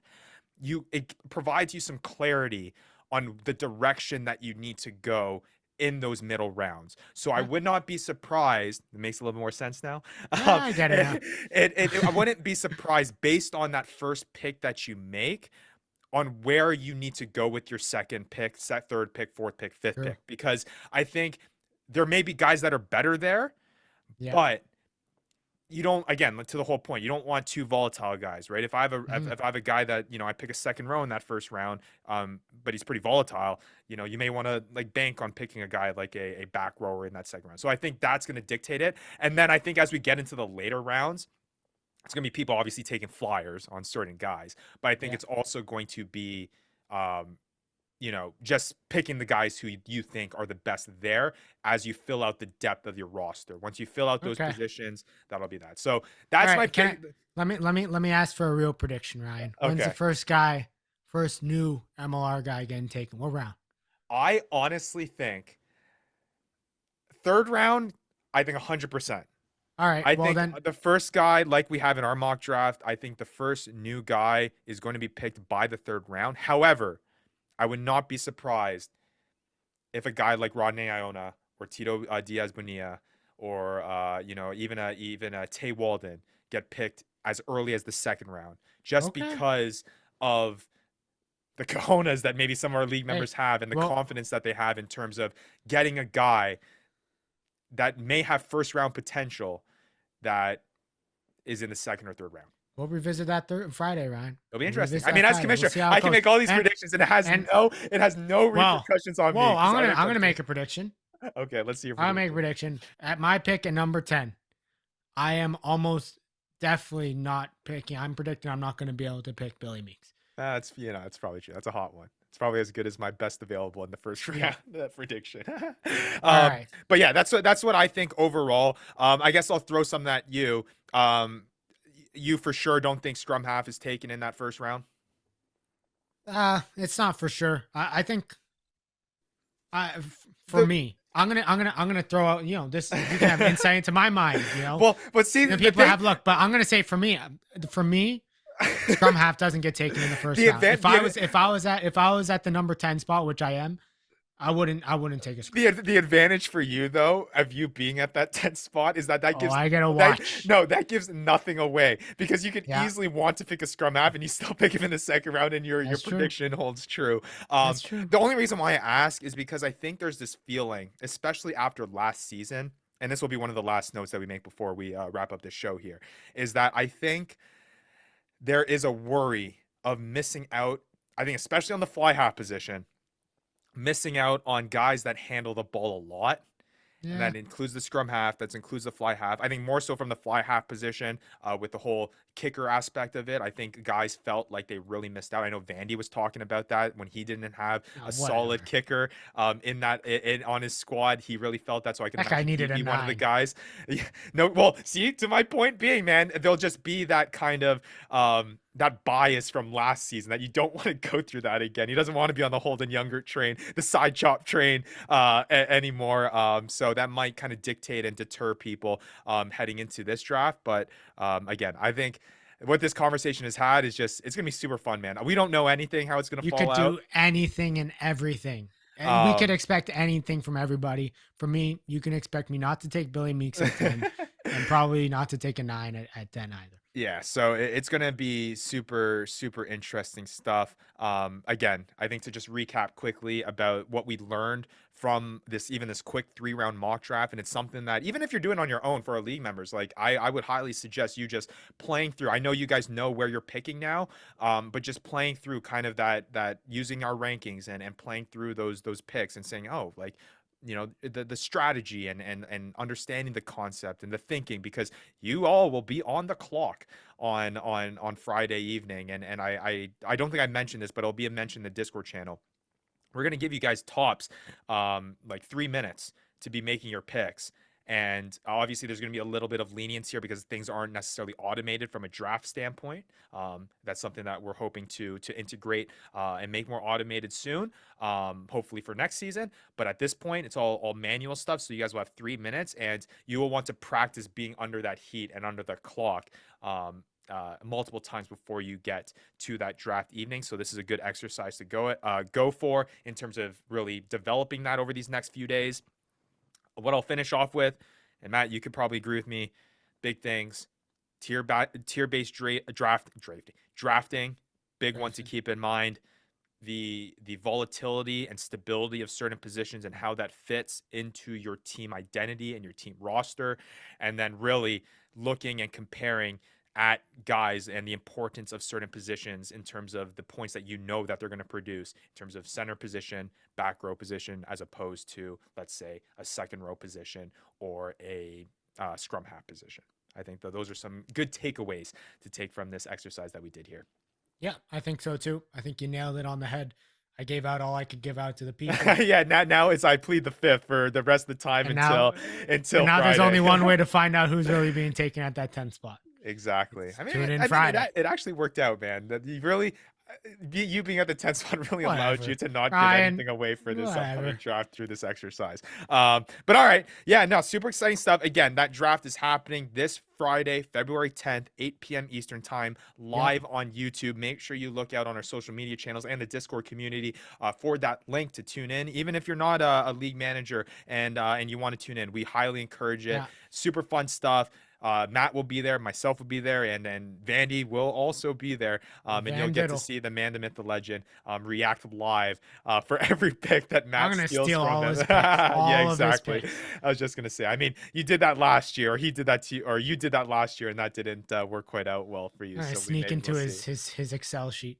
it provides you some clarity on the direction that you need to go in those middle rounds. So I would not be surprised. It makes a little more sense now. I get it now. I wouldn't be surprised based on that first pick that you make on where you need to go with your second pick, third pick, fourth pick, fifth pick, because I think there may be guys that are better there, but you don't, again, to the whole point, you don't want two volatile guys, right? If I have a guy that, I pick a second row in that first round, but he's pretty volatile, you may want to bank on picking a guy like a back rower in that second round. So I think that's going to dictate it. And then I think as we get into the later rounds, it's going to be people obviously taking flyers on certain guys, but I think it's also going to be, just picking the guys who you think are the best there as you fill out the depth of your roster. Once you fill out those positions, that'll be that. So that's my pick. Let me ask for a real prediction, Ryan. When's the first new MLR guy getting taken? What round? I honestly think third round, I think 100%. All right. I think the first guy, like we have in our mock draft, I think the first new guy is going to be picked by the third round. However, I would not be surprised if a guy like Rodney Iona or Tito Diaz Bonilla or even a Tay Walden get picked as early as the second round, just Okay. because of the cojones that maybe some of our league Hey, members have and the well, confidence that they have in terms of getting a guy that may have first round potential that is in the second or third round. we'll revisit that Friday, Ryan. It'll be We'll interesting. revisit I mean, that as Friday. commissioner, See how it I can goes. make all these And- predictions, and it has and- no Well, repercussions on me. Well, 'cause I I'm didn't gonna touch make a it. prediction. Okay, let's see your I'll make a prediction. prediction. At my pick at number 10, I am almost definitely not picking. I'm predicting I'm not going to be able to pick Billy Meeks. That's it's probably true. That's a hot one. It's probably as good as my best available in the first round. Yeah. That prediction. All right. But yeah, that's what I think overall. I guess I'll throw some at you. You for sure don't think scrum half is taken in that first round? It's not for sure. I think for me, I'm gonna throw out, this, you can have insight into my mind, Well, but see, And people have look, but I'm gonna say for me, scrum half doesn't get taken in the first round. If I was at the number 10 spot, which I am, I wouldn't take a scrum. The advantage for you though of you being at that 10th spot is that gives I gotta watch. that gives nothing away, because you could Yeah. easily want to pick a scrum half and you still pick him in the second round and your That's true. prediction holds true. That's true. The only reason why I ask is because I think there's this feeling, especially after last season, and this will be one of the last notes that we make before we wrap up the show here, is that I think there is a worry of missing out. I think especially on the fly half position, missing out on guys that handle the ball a lot. Yeah. And that includes the scrum half, that includes the fly half. I think more so from the fly half position, with the whole kicker aspect of it. I think guys felt like they really missed out. I know Vandy was talking about that when he didn't have a solid kicker on his squad. He really felt that. So I can That guy imagine needed he'd a be one of the 9. guys. Yeah, no, well, see, to my point being, man, they'll just be that kind of that bias from last season that you don't want to go through that again. He doesn't want to be on the Holden Younger train, the side chop train anymore. So that might kind of dictate and deter people heading into this draft. But again, I think what this conversation has had is just, it's going to be super fun, man. We don't know anything how it's going to fall out. You could do anything and everything. And we could expect anything from everybody. From me, you can expect me not to take Billy Meeks at 10 and probably not to take a 9 at 10 either. Yeah, so it's going to be super, super interesting stuff. Again, I think to just recap quickly about what we learned from this quick 3-round mock draft, and it's something that even if you're doing on your own for our league members, like I would highly suggest you just playing through. I know you guys know where you're picking now, but just playing through kind of that using our rankings and playing through those picks and saying, oh, like, the strategy and understanding the concept and the thinking, because you all will be on the clock on Friday evening. And I don't think I mentioned this, but it'll be mentioned in the Discord channel. We're going to give you guys tops, like 3 minutes to be making your picks. And obviously there's going to be a little bit of lenience here because things aren't necessarily automated from a draft standpoint. That's something that we're hoping to integrate and make more automated soon, hopefully for next season. But at this point, it's all manual stuff. So you guys will have 3 minutes, and you will want to practice being under that heat and under the clock multiple times before you get to that draft evening. So this is a good exercise to go for in terms of really developing that over these next few days. What I'll finish off with, and Matt, you could probably agree with me, big things, tier-based drafting, big one to keep in mind. The volatility and stability of certain positions and how that fits into your team identity and your team roster, and then really looking and comparing at guys and the importance of certain positions in terms of the points that that they're going to produce in terms of center position, back row position, as opposed to, let's say, a second row position or a scrum half position. I think that those are some good takeaways to take from this exercise that we did here. Yeah, I think so too. I think you nailed it on the head. I gave out all I could give out to the people. Yeah, now it's I plead the fifth for the rest of the time until now there's Friday. only one way to find out who's really being taken at that 10th spot. Exactly. I mean, Tune in Friday. It actually worked out, man. That you really, You being at the 10th spot really allowed Whatever. you to not give Ryan, anything away for this upcoming whatever. draft through this exercise. But all right. Yeah, no, super exciting stuff. Again, that draft is happening this Friday, February 10th, 8 p.m. Eastern time, live on YouTube. Make sure you look out on our social media channels and the Discord community for that link to tune in. Even if you're not a league manager and you want to tune in, we highly encourage it. Yeah. Super fun stuff. Matt will be there, myself will be there, and Vandy will also be there. And you'll get to see the man, the myth, the legend react live for every pick that Matt steals steal from all him. his picks, Yeah, exactly. Of his picks. I was just gonna say. I mean, you did that last year, or he did that to you, or you did that last year, and that didn't work quite out well for you. I So sneak into we'll see. his Excel sheet.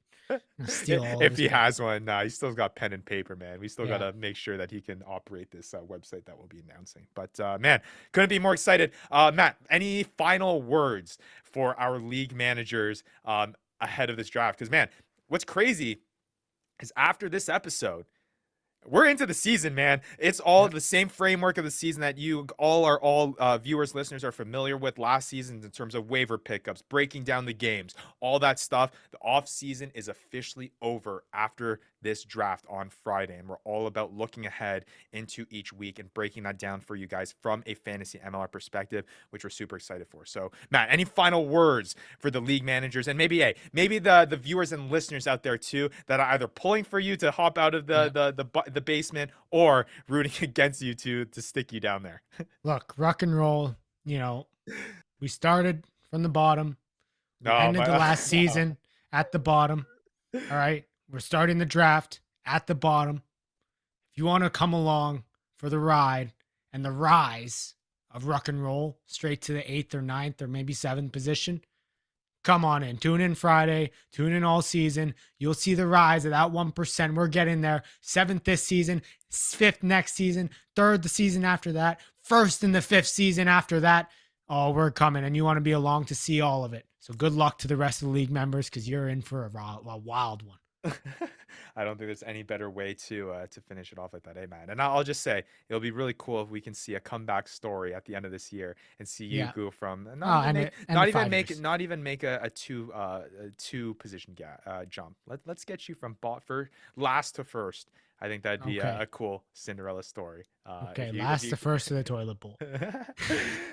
Steal all If of he his has one, he's still got pen and paper, man. We still Yeah. gotta make sure that he can operate this website that we'll be announcing. But man, couldn't be more excited. Matt, any final words for our league managers ahead of this draft? Because man, what's crazy is after this episode, we're into the season, man. It's all the same framework of the season that you all viewers, listeners are familiar with last season in terms of waiver pickups, breaking down the games, all that stuff. The off season is officially over after this draft on Friday, and we're all about looking ahead into each week and breaking that down for you guys from a fantasy MLR perspective, which we're super excited for. So, Matt, any final words for the league managers and maybe the viewers and listeners out there too that are either pulling for you to hop out of the basement or rooting against you to stick you down there? Look, rock and roll. You know, we started from the bottom. We ended the last season at the bottom. All right. We're starting the draft at the bottom. If you want to come along for the ride and the rise of rock and roll straight to the 8th or 9th or maybe 7th position, come on in. Tune in Friday. Tune in all season. You'll see the rise of that 1%. We're getting there. 7th this season, 5th next season, 3rd the season after that, 1st in the 5th season after that. Oh, we're coming, and you want to be along to see all of it. So good luck to the rest of the league members because you're in for a wild one. I don't think there's any better way to finish it off like that, man. And I'll just say it'll be really cool if we can see a comeback story at the end of this year and see you go from not even make a two position jump. Let's get you from last to first. I think that'd be a cool Cinderella story. Last to first to the toilet bowl.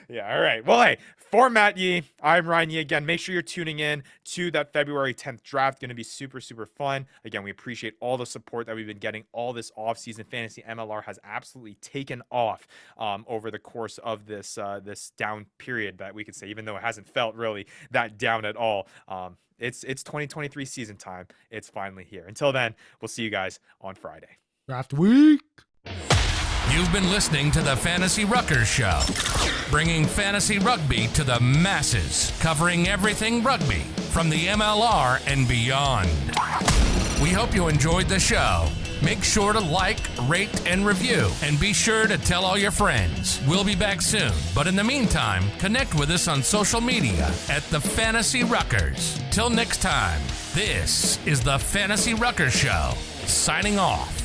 Yeah, all right. Well, hey, for Matt Yee, I'm Ryan Yee again. Make sure you're tuning in to that February 10th draft. Going to be super, super fun. Again, we appreciate all the support that we've been getting all this offseason. Fantasy MLR has absolutely taken off over the course of this down period that we could say, even though it hasn't felt really that down at all. It's 2023 season time. It's finally here. Until then, we'll see you guys on Friday. Draft week. You've been listening to the Fantasy Ruckers Show, bringing fantasy rugby to the masses, covering everything rugby from the MLR and beyond. We hope you enjoyed the show. Make sure to like, rate, and review, and be sure to tell all your friends. We'll be back soon, but in the meantime, connect with us on social media at the Fantasy Ruckers. Till next time, this is the Fantasy Ruckers Show, signing off.